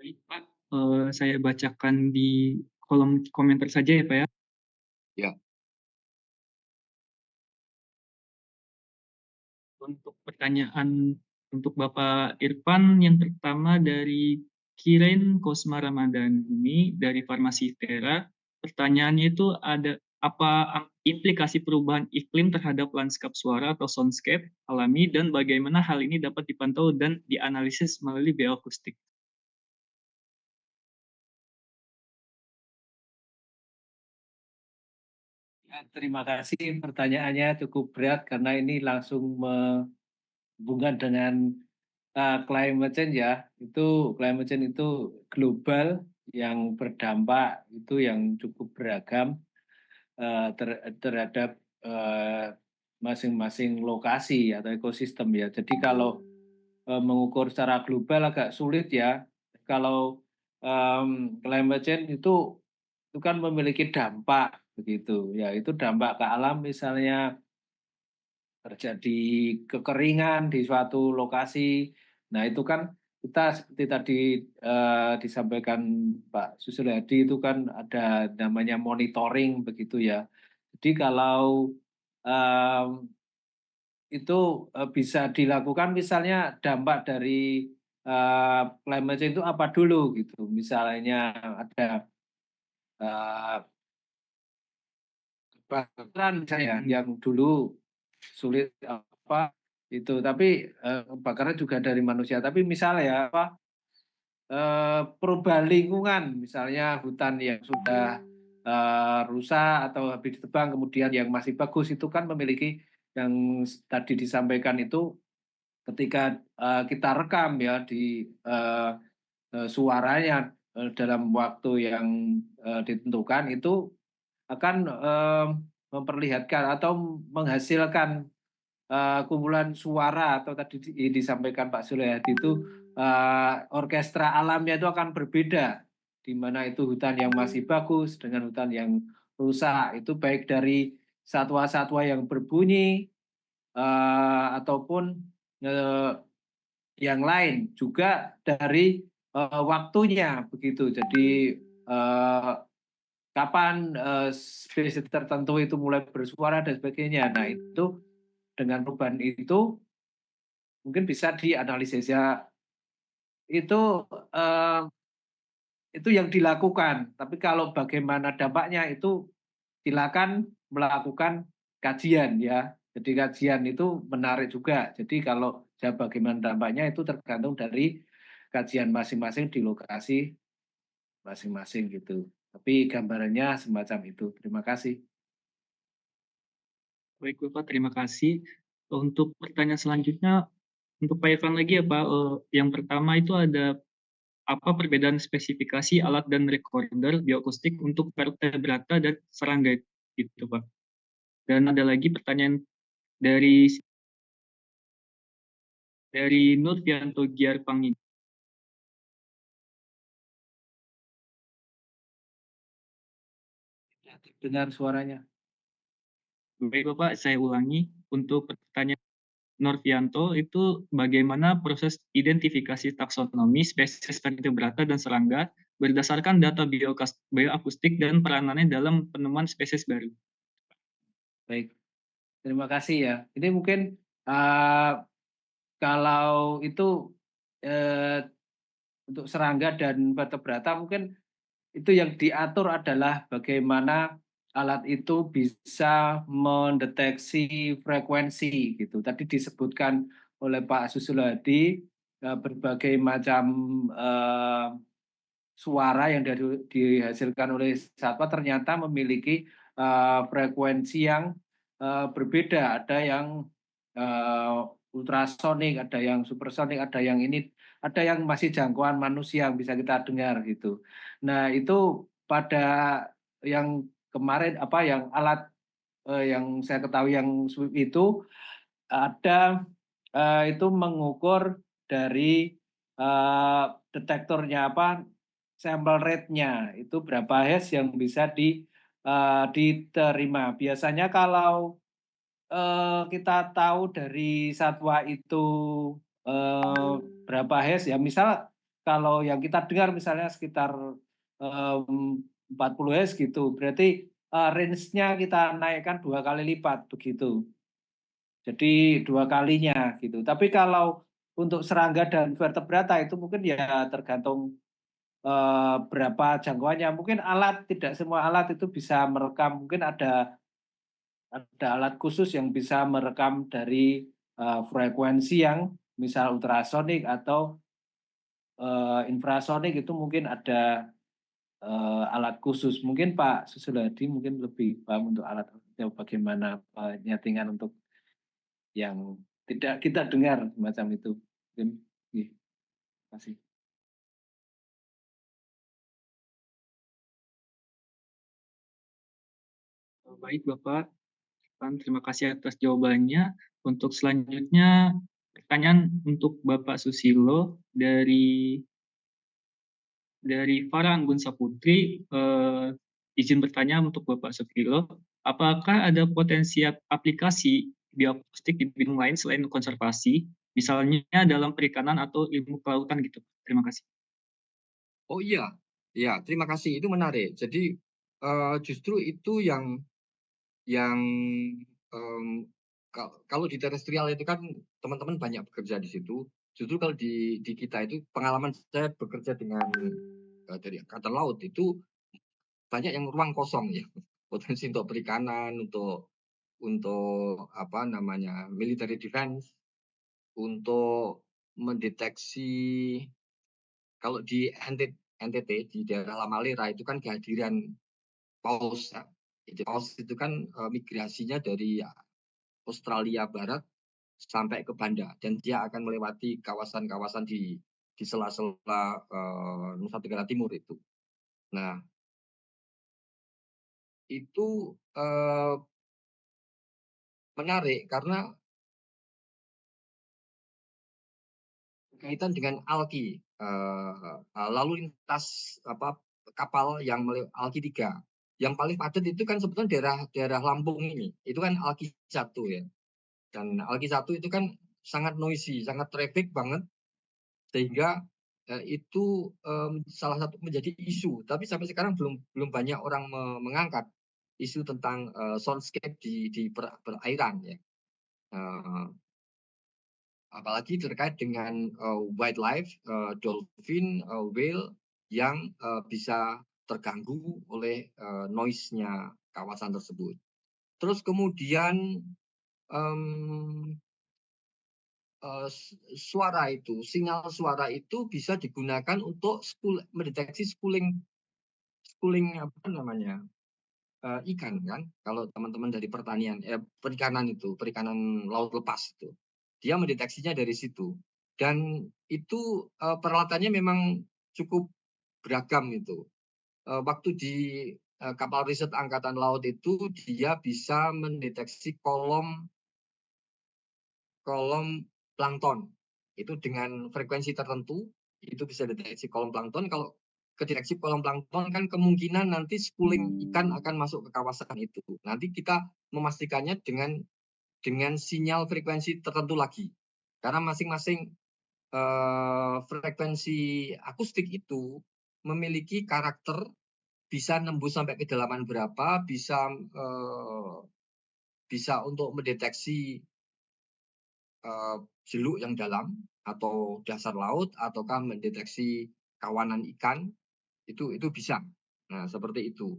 Baik, Pak. Saya bacakan di kolom komentar saja ya, Pak ya. Ya. Untuk pertanyaan untuk Bapak Irfan, yang pertama dari Kiren Kosma Ramadhani dari Farmasi Tera. Pertanyaannya itu ada apa implikasi perubahan iklim terhadap lanskap suara atau soundscape alami dan bagaimana hal ini dapat dipantau dan dianalisis melalui bioakustik. Ya, terima kasih. Pertanyaannya cukup berat karena ini langsung hubungan dengan climate change ya, itu climate change itu global yang berdampak itu yang cukup beragam terhadap masing-masing lokasi atau ekosistem ya. Jadi kalau mengukur secara global agak sulit ya. Kalau climate change itu kan memiliki dampak begitu ya. Itu dampak ke alam misalnya terjadi kekeringan di suatu lokasi. Nah, itu kan kita seperti tadi disampaikan Pak Susilyadi itu kan ada namanya monitoring begitu ya. Jadi kalau itu bisa dilakukan misalnya dampak dari climate change itu apa dulu gitu. Misalnya ada kebakaran misalnya yang dulu sulit apa itu, tapi kebakaran juga dari manusia. Tapi misalnya ya apa perubahan lingkungan, misalnya hutan yang sudah rusak atau habis ditebang, kemudian yang masih bagus itu kan memiliki yang tadi disampaikan itu ketika kita rekam ya di suaranya dalam waktu yang ditentukan itu akan memperlihatkan atau menghasilkan kumpulan suara atau tadi disampaikan Pak Suryadi itu orkestra alamnya itu akan berbeda, di mana itu hutan yang masih bagus dengan hutan yang rusak itu baik dari satwa-satwa yang berbunyi ataupun yang lain juga dari waktunya begitu. Jadi kapan spesies tertentu itu mulai bersuara dan sebagainya. Nah itu dengan perubahan itu mungkin bisa dianalisis ya itu eh, itu yang dilakukan. Tapi kalau bagaimana dampaknya itu silakan melakukan kajian ya. Jadi kajian itu menarik juga. Jadi kalau bagaimana dampaknya itu tergantung dari kajian masing-masing di lokasi masing-masing gitu. Tapi gambarannya semacam itu. Terima kasih. Baik Bapak, terima kasih. Untuk pertanyaan selanjutnya, untuk Pak Irfan lagi ya Pak, yang pertama itu ada apa perbedaan spesifikasi alat dan recorder bioakustik untuk vertebrata dan serangga gitu Pak. Dan ada lagi pertanyaan dari Nurfianto Giarpanggi. Dengar suaranya. Baik Bapak, saya ulangi. Untuk pertanyaan Norvianto itu bagaimana proses identifikasi taksonomi spesies vertebrata dan serangga berdasarkan data bioakustik dan peranannya dalam penemuan spesies baru. Baik, terima kasih ya. Ini mungkin kalau itu untuk serangga dan vertebrata mungkin itu yang diatur adalah bagaimana alat itu bisa mendeteksi frekuensi gitu. Tadi disebutkan oleh Pak Susilyadi berbagai macam suara yang dihasilkan oleh satwa ternyata memiliki frekuensi yang berbeda. Ada yang ultrasonik, ada yang supersonik, ada yang ini, ada yang masih jangkauan manusia yang bisa kita dengar gitu. Nah itu pada yang kemarin apa yang alat yang saya ketahui yang SWIP itu ada itu mengukur dari detektornya apa sampel rate-nya itu berapa Hz yang bisa diterima. Biasanya kalau kita tahu dari satwa itu berapa Hz ya, misal kalau yang kita dengar misalnya sekitar 40 Hz gitu, berarti range-nya kita naikkan 2 kali lipat begitu. Jadi 2 kalinya gitu. Tapi kalau untuk serangga dan vertebrata itu mungkin ya tergantung berapa jangkauannya. Mungkin alat tidak semua alat itu bisa merekam. Mungkin ada alat khusus yang bisa merekam dari frekuensi yang misal ultrasonik atau infrasonik itu mungkin ada alat khusus. Mungkin Pak Susilyadi mungkin lebih paham untuk alat bagaimana penyetingan untuk yang tidak kita dengar semacam itu. Mungkin Terima kasih. Baik Bapak, terima kasih atas jawabannya. Untuk selanjutnya, pertanyaan untuk Bapak Susilo dari Farah Anggun Saputri, izin bertanya untuk Bapak Susilo, apakah ada potensi aplikasi bioakustik di bidang lain selain konservasi, misalnya dalam perikanan atau ilmu kelautan gitu? Terima kasih. Oh iya, ya terima kasih itu menarik. Jadi justru itu yang kalau di terestrial itu kan teman-teman banyak bekerja di situ. Justru kalau di kita itu pengalaman saya bekerja dengan dari angkatan laut itu banyak yang ruang kosong ya. Potensi untuk perikanan, untuk apa namanya military defense, untuk mendeteksi kalau di NTT di daerah Lamalera itu kan kehadiran paus ya. Jadi paus itu kan migrasinya dari Australia Barat sampai ke Banda dan dia akan melewati kawasan-kawasan di sela-sela Nusa Tenggara Timur itu. Nah, itu menarik karena berkaitan dengan alki, lalu lintas apa kapal yang alki 3. Yang paling padat itu kan sebetulnya daerah Lampung ini. Itu kan alki 1 ya. Dan alki 1 itu kan sangat noisy, sangat traffic banget sehingga itu salah satu menjadi isu. Tapi sampai sekarang belum banyak orang mengangkat isu tentang soundscape di perairan ya. Apalagi terkait dengan wildlife, dolphin, whale yang bisa terganggu oleh noise-nya kawasan tersebut. Terus kemudian suara itu, sinyal suara itu bisa digunakan untuk mendeteksi schooling apa namanya ikan kan. Kalau teman-teman dari perikanan itu, perikanan laut lepas itu, dia mendeteksinya dari situ. Dan itu peralatannya memang cukup beragam itu. Waktu di kapal riset angkatan laut itu dia bisa mendeteksi kolom plankton. Itu dengan frekuensi tertentu itu bisa deteksi kolom plankton. Kalau kedeteksi kolom plankton kan kemungkinan nanti schooling ikan akan masuk ke kawasan itu. Nanti kita memastikannya dengan sinyal frekuensi tertentu lagi. Karena masing-masing frekuensi akustik itu memiliki karakter bisa nembus sampai kedalaman berapa, bisa untuk mendeteksi jeluk yang dalam atau dasar laut ataukah mendeteksi kawanan ikan itu bisa. Nah, seperti itu.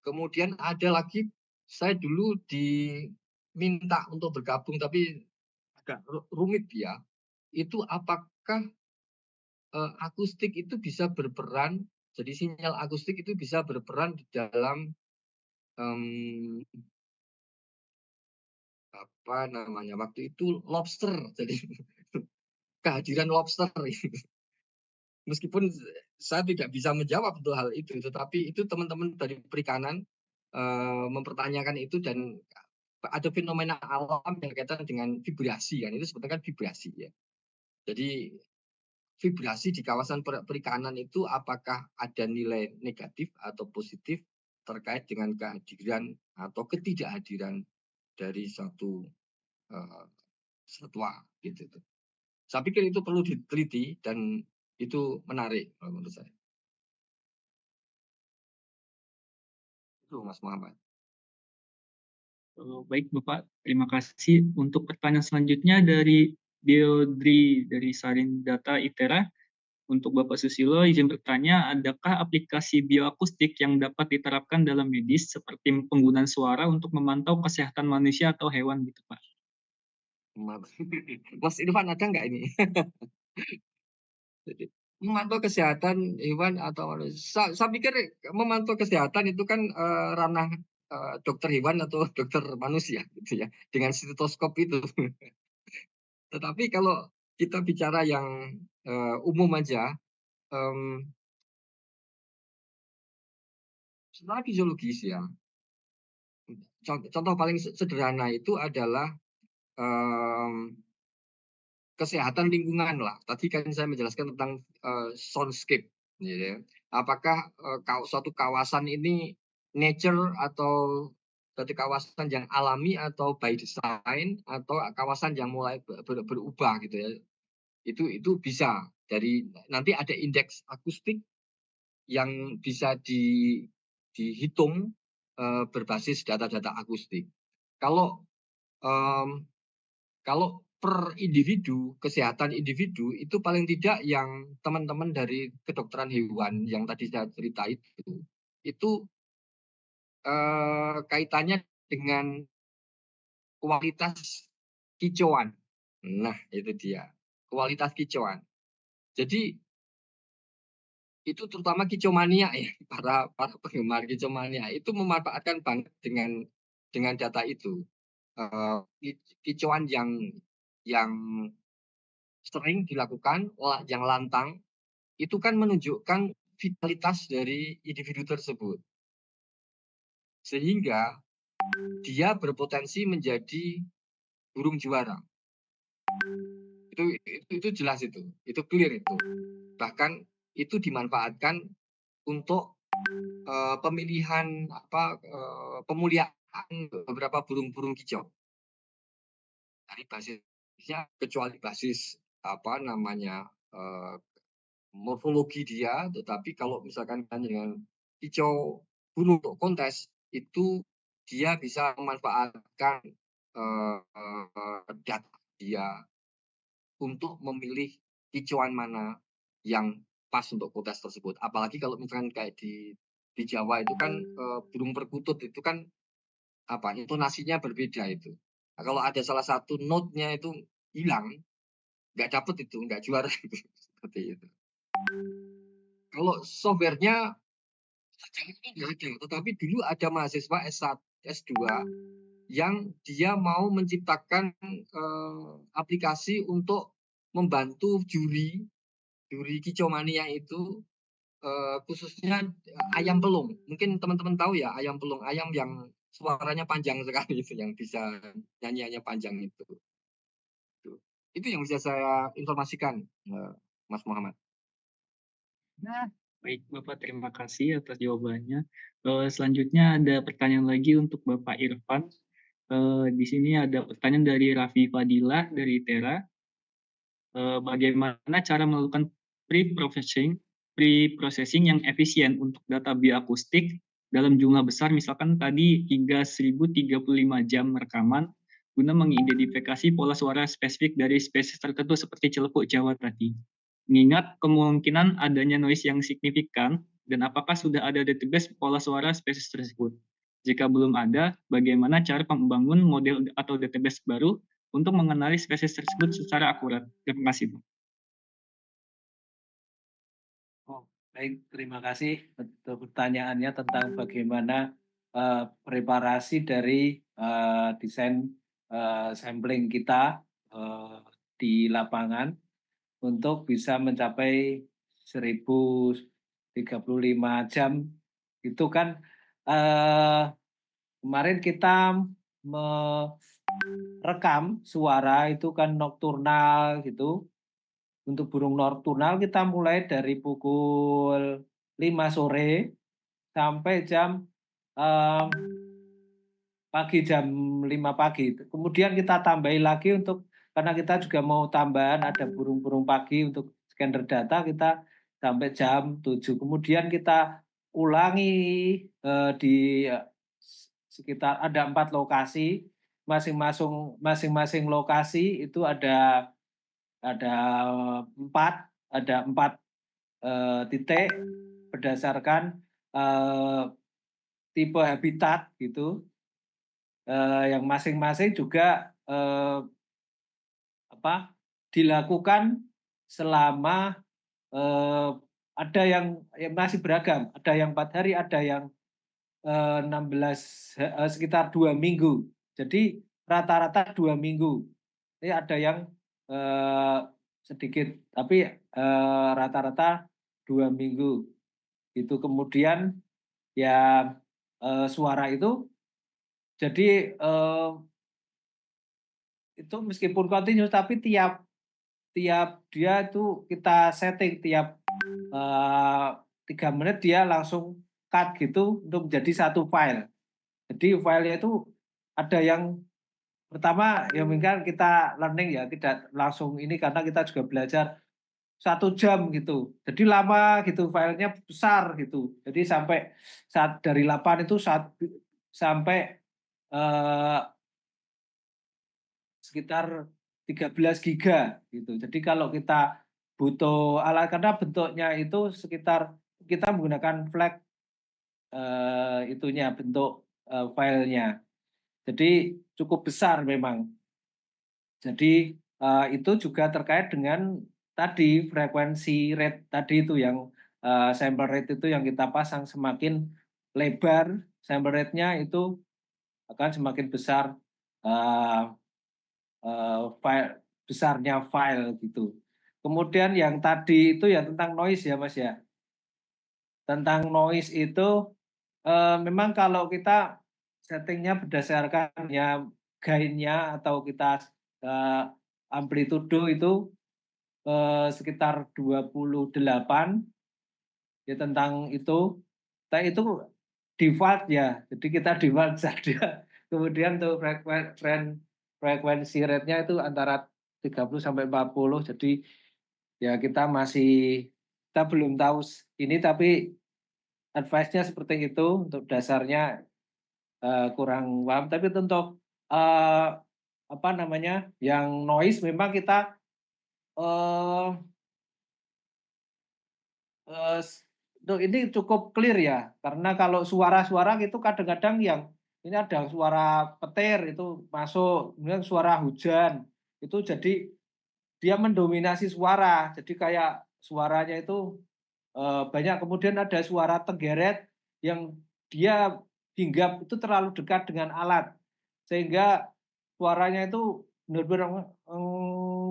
Kemudian ada lagi saya dulu diminta untuk bergabung tapi agak rumit ya. Itu apakah akustik itu bisa berperan, jadi sinyal akustik itu bisa berperan di dalam apa namanya waktu itu lobster, jadi kehadiran lobster. Meskipun saya tidak bisa menjawab untuk hal itu, tetapi itu teman-teman dari perikanan mempertanyakan itu dan ada fenomena alam yang berkaitan dengan vibrasi kan, itu sebetulnya kan vibrasi ya. Jadi vibrasi di kawasan perikanan itu apakah ada nilai negatif atau positif terkait dengan kehadiran atau ketidakhadiran dari satu satwa gitu. Saya pikir itu perlu diteliti dan itu menarik menurut saya. Itu Mas Muhammad. Baik Bapak, terima kasih. Untuk pertanyaan selanjutnya dari Deodri dari Sarindata Itera. Untuk Bapak Susilo, izin bertanya, adakah aplikasi bioakustik yang dapat diterapkan dalam medis seperti penggunaan suara untuk memantau kesehatan manusia atau hewan gitu Pak? Mas Irfan ada nggak ini? Jadi, memantau kesehatan hewan atau saya pikir memantau kesehatan itu kan ranah dokter hewan atau dokter manusia gitu ya dengan stetoskop itu. Tetapi kalau kita bicara yang umum aja, mmm, secara fisiologis ya, contoh paling sederhana itu adalah, mmm, kesehatan lingkungan lah. Tadi kan saya menjelaskan tentang, soundscape, gitu ya. Apakah, suatu kawasan ini nature atau suatu kawasan yang alami atau by design atau kawasan yang mulai berubah gitu ya. Itu bisa dari nanti ada indeks akustik yang bisa dihitung, berbasis data-data akustik. Kalau, mmm, kalau per individu, kesehatan individu itu paling tidak yang teman-teman dari kedokteran hewan yang tadi saya cerita itu, kaitannya dengan kualitas kicauan. Nah itu dia, kualitas kicauan. Jadi itu terutama kicomania ya, para para penggemar kicomania itu memanfaatkan banget dengan data itu. Kicauan yang sering dilakukan, yang lantang, itu kan menunjukkan vitalitas dari individu tersebut. Sehingga dia berpotensi menjadi burung juara. Itu jelas itu clear itu. Bahkan itu dimanfaatkan untuk pemilihan pemuliaan beberapa burung-burung kicau dari basisnya, kecuali basis apa namanya morfologi dia, tetapi kalau misalkan dengan kicau burung untuk kontes itu dia bisa memanfaatkan data dia untuk memilih kicauan mana yang pas untuk kontes tersebut. Apalagi kalau misalkan kayak di Jawa itu kan burung perkutut itu kan intonasinya berbeda itu. Nah, kalau ada salah satu note-nya itu hilang, nggak dapet itu, nggak juara itu. Seperti itu. Kalau software-nya sejauh ini nggak ada, tetapi dulu ada mahasiswa S1, S2 yang dia mau menciptakan aplikasi untuk membantu juri kicau mania itu, khususnya ayam pelung. Mungkin teman-teman tahu ya ayam pelung, ayam yang suaranya panjang sekali itu, yang bisa nyanyiannya panjang itu. Itu yang bisa saya informasikan, Mas Muhammad. Nah, baik Bapak, terima kasih atas jawabannya. Selanjutnya ada pertanyaan lagi untuk Bapak Irfan. Di sini ada pertanyaan dari Raffi Fadilah dari Tera. Bagaimana cara melakukan pre-processing yang efisien untuk data bioakustik dalam jumlah besar, misalkan tadi hingga 1035 jam rekaman, guna mengidentifikasi pola suara spesifik dari spesies tertentu seperti celepuk Jawa tadi. Mengingat kemungkinan adanya noise yang signifikan, dan apakah sudah ada database pola suara spesies tersebut? Jika belum ada, bagaimana cara membangun model atau database baru untuk mengenali spesies tersebut secara akurat? Terima kasih, Pak. Oh, baik, terima kasih untuk pertanyaannya tentang bagaimana preparasi dari desain sampling kita di lapangan untuk bisa mencapai 1035 jam. Itu kan kemarin kita merekam suara itu kan nokturnal gitu. Untuk burung nokturnal kita mulai dari pukul 5 sore sampai pagi jam 5 pagi. Kemudian kita tambahi lagi karena kita juga mau tambahan ada burung-burung pagi untuk scanner data, kita sampai jam 7. Kemudian kita ulangi di sekitar ada 4 lokasi. Masing-masing lokasi itu ada 4 titik berdasarkan tipe habitat gitu, yang masing-masing juga dilakukan selama ada yang masih beragam, ada yang 4 hari, ada yang 16 sekitar 2 minggu. Jadi rata-rata 2 minggu. Ini ada yang sedikit, tapi rata-rata 2 minggu itu. Kemudian ya suara itu jadi itu meskipun continuous tapi tiap tiap dia itu kita setting tiap 3 menit dia langsung cut gitu untuk menjadi satu file. Jadi filenya itu ada yang pertama ya mungkin kita learning ya tidak langsung ini karena kita juga belajar 1 jam gitu. Jadi lama gitu filenya besar gitu. Jadi sampai saat dari 8 itu sampai eh, sekitar 13 giga gitu. Jadi kalau kita butuh alat karena bentuknya itu sekitar kita menggunakan flag itunya bentuk filenya. Jadi cukup besar memang. Jadi itu juga terkait dengan tadi frekuensi rate tadi itu yang sample rate itu yang kita pasang semakin lebar sample rate-nya itu akan semakin besar eh, besarnya file gitu. Kemudian yang tadi itu ya tentang noise ya Mas ya. Tentang noise itu memang kalau kita settingnya berdasarkan ya gainnya atau kita amplitudo itu sekitar 28 ya tentang itu. Nah itu default ya, jadi kita default saja. Kemudian untuk frekuensi rate-nya itu antara 30 sampai 40. Jadi ya kita belum tahu ini tapi advice-nya seperti itu untuk dasarnya kurang paham. Tapi untuk apa namanya yang noise memang kita eh, eh, ini cukup clear ya karena kalau suara-suara itu kadang-kadang yang ini ada suara petir itu masuk, kemudian suara hujan itu jadi dia mendominasi suara, jadi kayak suaranya itu banyak. Kemudian ada suara tenggeret yang dia hinggap itu terlalu dekat dengan alat sehingga suaranya itu benar-benar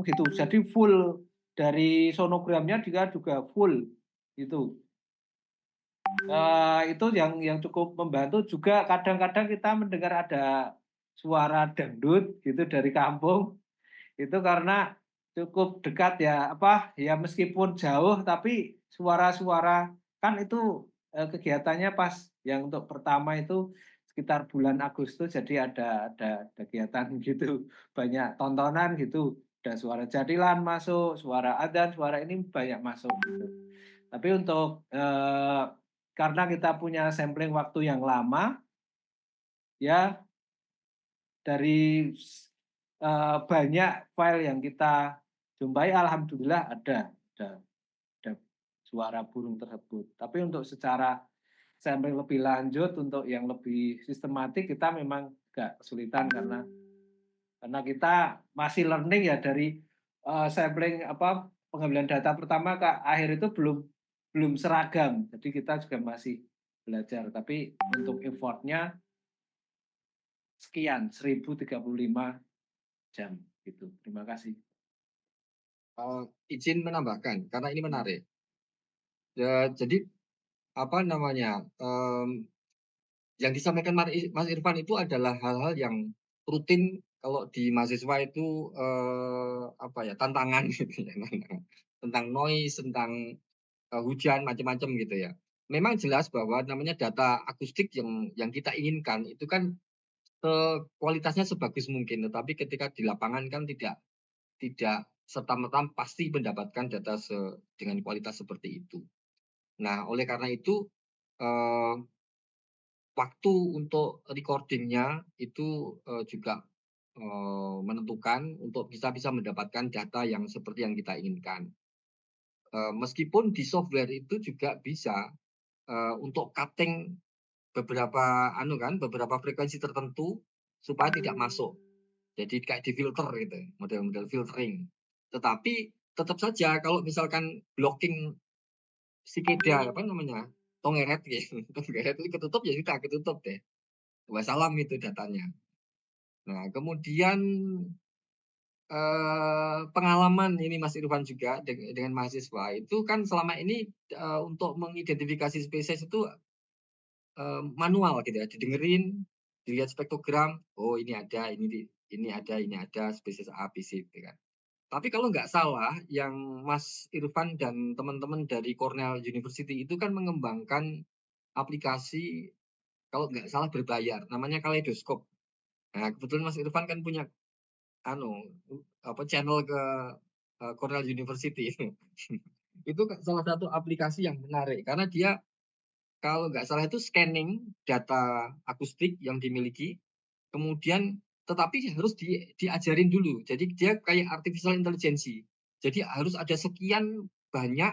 gitu. Jadi full dari sonogramnya dia juga full gitu. Itu yang cukup membantu juga kadang-kadang kita mendengar ada suara dangdut gitu dari kampung itu karena cukup dekat ya apa ya meskipun jauh tapi suara-suara kan itu kegiatannya pas yang untuk pertama itu sekitar bulan Agustus jadi ada kegiatan gitu banyak tontonan gitu ada suara jadilan masuk suara adzan suara ini banyak masuk gitu. Tapi untuk karena kita punya sampling waktu yang lama ya dari banyak file yang kita jumpai alhamdulillah ada suara burung tersebut. Tapi untuk secara sampling lebih lanjut untuk yang lebih sistematik kita memang agak kesulitan karena kita masih learning ya dari sampling apa pengambilan data pertama ke akhir itu belum seragam. Jadi kita juga masih belajar. Tapi untuk effortnya sekian 1035 jam gitu. Terima kasih. Izin menambahkan karena ini menarik. Ya, jadi apa namanya yang disampaikan Mas Irfan itu adalah hal-hal yang rutin kalau di mahasiswa itu apa ya tantangan gitu ya tentang noise tentang hujan macam-macam gitu ya. Memang jelas bahwa namanya data akustik yang kita inginkan itu kan kualitasnya sebagus mungkin, tetapi ketika di lapangan kan tidak serta-merta pasti mendapatkan data dengan kualitas seperti itu. Nah, oleh karena itu eh, waktu untuk recordingnya itu juga menentukan untuk bisa mendapatkan data yang seperti yang kita inginkan. Meskipun di software itu juga bisa untuk cutting beberapa frekuensi tertentu supaya tidak masuk. Jadi kayak di filter gitu, model-model filtering. Tetapi tetap saja kalau misalkan blocking sikeda apa namanya tongeret gitu, tongeret itu ketutup ya sudah ketutup deh. Wassalam itu datanya. Nah kemudian pengalaman ini Mas Irfan juga dengan mahasiswa itu kan selama ini, untuk mengidentifikasi spesies itu, manual gitu ya, didengerin, dilihat spektrogram, oh ini ada spesies A, B, C gitu kan. Tapi kalau nggak salah yang Mas Irfan dan teman-teman dari Cornell University itu kan mengembangkan aplikasi kalau nggak salah berbayar, namanya Kaleidoskop. Nah, kebetulan Mas Irfan kan punya anu, channel ke, Cornell University. Itu salah satu aplikasi yang menarik karena dia kalau nggak salah itu scanning data akustik yang dimiliki, kemudian tetapi harus diajarin dulu. Jadi dia kayak artificial intelligence. Jadi harus ada sekian banyak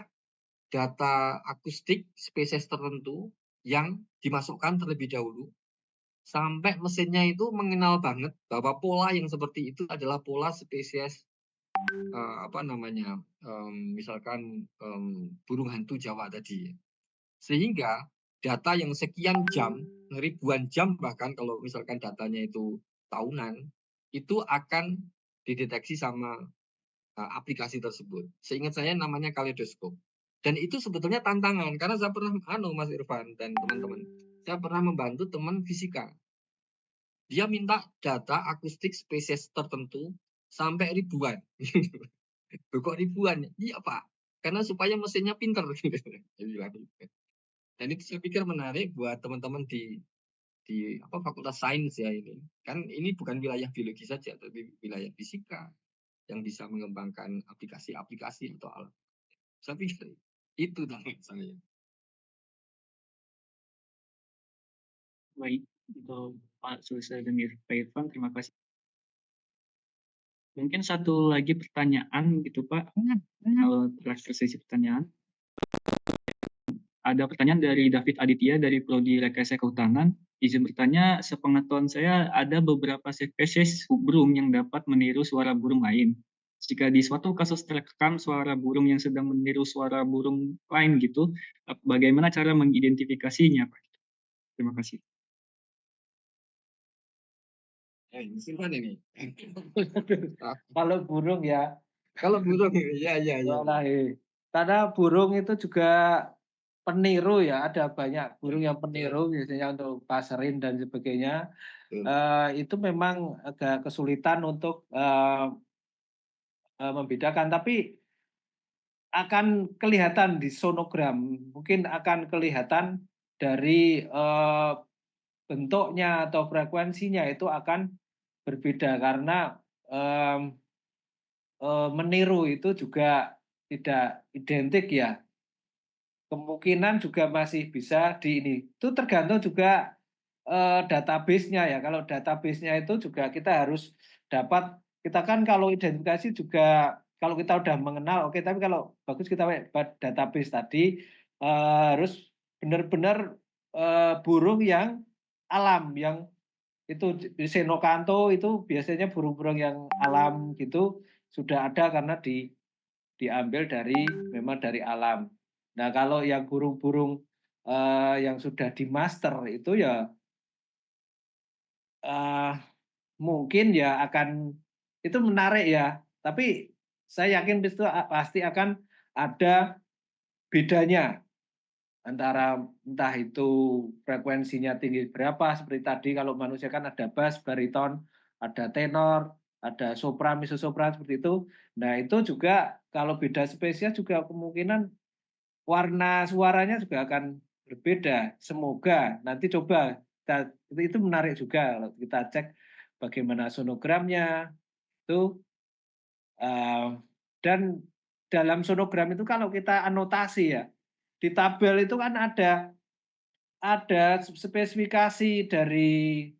data akustik spesies tertentu yang dimasukkan terlebih dahulu sampai mesinnya itu mengenal banget bahwa pola yang seperti itu adalah pola spesies, misalkan, burung hantu Jawa tadi. Sehingga data yang sekian jam, ribuan jam bahkan kalau misalkan datanya itu tahunan, itu akan dideteksi sama, aplikasi tersebut. Seingat saya namanya Kaleidoskop. Dan itu sebetulnya tantangan karena saya pernah Mas Irfan dan teman-teman, saya pernah membantu teman fisika. Dia minta data akustik spesies tertentu sampai ribuan. Loh kok ribuan? Iya Pak, karena supaya mesinnya pinter. Dia bilang gitu. Dan itu saya pikir menarik buat teman-teman di Fakultas Sains ya ini. Kan ini bukan wilayah biologi saja, tapi wilayah fisika yang bisa mengembangkan aplikasi-aplikasi atau alat. Saya pikir itu target saya. Baik, untuk Pak Sulsel dan Pak Irfan, terima kasih. Mungkin satu lagi pertanyaan gitu Pak, kalau terakhir sesi pertanyaan. Ada pertanyaan dari David Aditya dari Prodi Rekayasa Kehutanan. Izin bertanya, sepengetahuan saya ada beberapa spesies burung yang dapat meniru suara burung lain. Jika di suatu kasus terekam suara burung yang sedang meniru suara burung lain gitu, bagaimana cara mengidentifikasinya, Pak? Terima kasih. Mas Irfan ini. Kalau burung ya, Kalau burung, ya. karena burung itu juga peniru ya, ada banyak burung yang peniru biasanya untuk paserin dan sebagainya. Itu memang agak kesulitan untuk membedakan, tapi akan kelihatan di sonogram, mungkin akan kelihatan dari bentuknya atau frekuensinya itu akan berbeda karena meniru itu juga tidak identik ya. Kemungkinan juga masih bisa di ini. Itu tergantung juga database-nya ya. Kalau database-nya itu juga kita harus dapat, kita kan kalau identifikasi juga kalau kita udah mengenal oke, tapi kalau bagus kita buat database tadi harus benar-benar burung yang alam, yang itu di Senokanto itu biasanya burung-burung yang alam gitu sudah ada karena diambil memang dari alam. Nah, kalau yang burung-burung yang sudah di-master itu ya mungkin ya akan itu menarik ya, tapi saya yakin itu pasti akan ada bedanya antara entah itu frekuensinya tinggi berapa, seperti tadi kalau manusia kan ada bass, bariton, ada tenor, ada sopran, mezzo-sopran seperti itu. Nah, itu juga kalau beda spesies juga kemungkinan warna suaranya juga akan berbeda. Semoga nanti coba itu menarik juga kalau kita cek bagaimana sonogramnya itu dan dalam sonogram itu kalau kita anotasi ya di tabel itu kan ada spesifikasi dari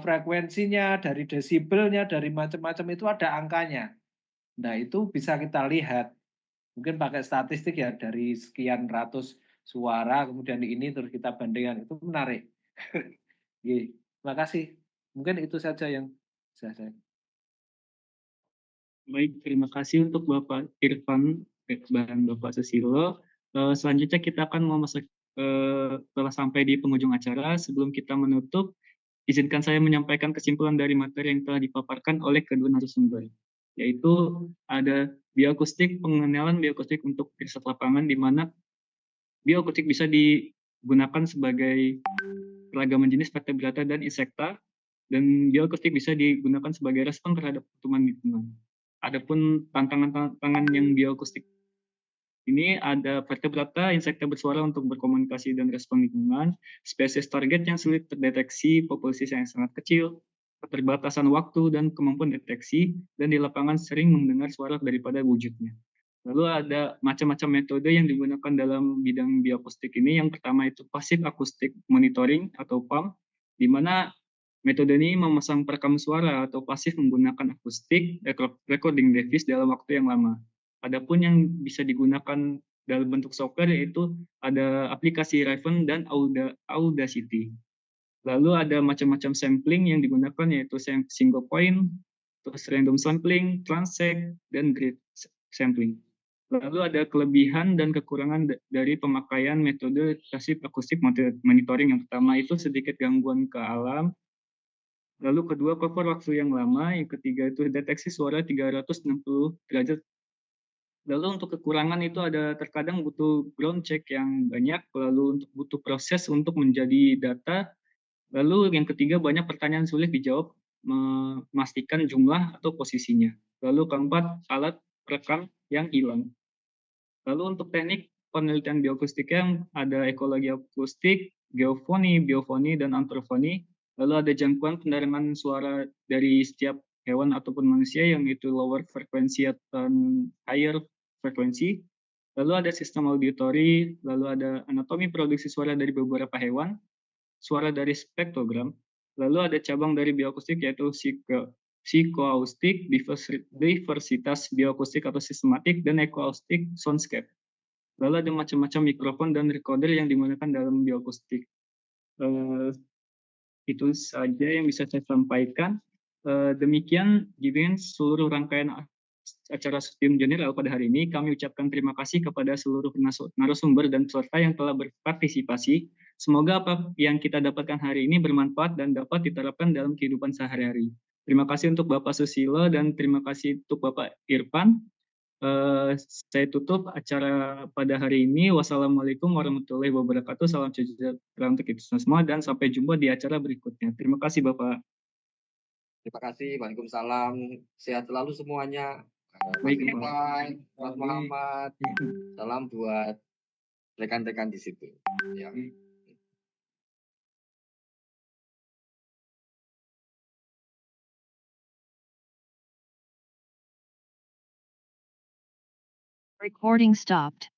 frekuensinya, dari desibelnya, dari macam-macam itu ada angkanya. Nah, itu bisa kita lihat. Mungkin pakai statistik ya dari sekian ratus suara kemudian ini terus kita bandingkan, itu menarik. Terima kasih. Mungkin itu saja yang saya. Baik, terima kasih untuk Bapak Irfan dan Bapak Susilo. Selanjutnya kita akan mau masuk telah sampai di penghujung acara. Sebelum kita menutup, izinkan saya menyampaikan kesimpulan dari materi yang telah dipaparkan oleh kedua narasumber, yaitu ada bioakustik, pengenalan bioakustik untuk riset lapangan, di mana bioakustik bisa digunakan sebagai keragaman jenis vertebrata dan insekta, dan bioakustik bisa digunakan sebagai respon terhadap pertumbuhan lingkungan. Adapun tantangan-tantangan yang bioakustik ini ada vertebrata, insekta bersuara untuk berkomunikasi dan respon lingkungan, spesies target yang sulit terdeteksi, populasi yang sangat kecil, keterbatasan waktu dan kemampuan deteksi, dan di lapangan sering mendengar suara daripada wujudnya. Lalu ada macam-macam metode yang digunakan dalam bidang bioakustik ini. Yang pertama itu passive acoustic monitoring atau PAM, di mana metode ini memasang perekam suara atau pasif menggunakan akustik recording device dalam waktu yang lama. Adapun yang bisa digunakan dalam bentuk software yaitu ada aplikasi Raven dan Audacity. Lalu ada macam-macam sampling yang digunakan yaitu single point, terus random sampling, transect, dan grid sampling. Lalu ada kelebihan dan kekurangan dari pemakaian metode passive acoustic monitoring. Yang pertama itu sedikit gangguan ke alam. Lalu kedua, cover waktu yang lama. Yang ketiga itu deteksi suara 360 derajat. Lalu untuk kekurangan itu ada terkadang butuh ground check yang banyak, lalu untuk butuh proses untuk menjadi data. Lalu yang ketiga, banyak pertanyaan sulit dijawab, memastikan jumlah atau posisinya. Lalu keempat, alat perekam yang hilang. Lalu untuk teknik penelitian bioakustik yang ada ekologi akustik, geofoni, biofoni, dan antroponi. Lalu ada jangkauan pendarangan suara dari setiap hewan ataupun manusia yang itu lower frekuensi atau higher frekuensi. Lalu ada sistem auditory, lalu ada anatomi produksi suara dari beberapa hewan, suara dari spektrogram. Lalu ada cabang dari bioakustik yaitu psikoakustik, diversitas bioakustik atau sistematik, dan ekoakustik soundscape. Lalu ada macam-macam mikrofon dan recorder yang digunakan dalam bioakustik. Itu saja yang bisa saya sampaikan. Demikian seluruh rangkaian acara Studium General pada hari ini. Kami ucapkan terima kasih kepada seluruh narasumber dan peserta yang telah berpartisipasi. Semoga apa yang kita dapatkan hari ini bermanfaat dan dapat diterapkan dalam kehidupan sehari-hari. Terima kasih untuk Bapak Susilo dan terima kasih untuk Bapak Irfan. Saya tutup acara pada hari ini. Wassalamualaikum warahmatullahi wabarakatuh. Salam sejahtera untuk kita semua dan sampai jumpa di acara berikutnya. Terima kasih Bapak. Terima kasih. Waalaikumsalam. Sehat selalu semuanya. Mas Baik, Pak. Irfan, Mas Muhammad. Salam buat rekan-rekan di situ. Ya. Recording stopped.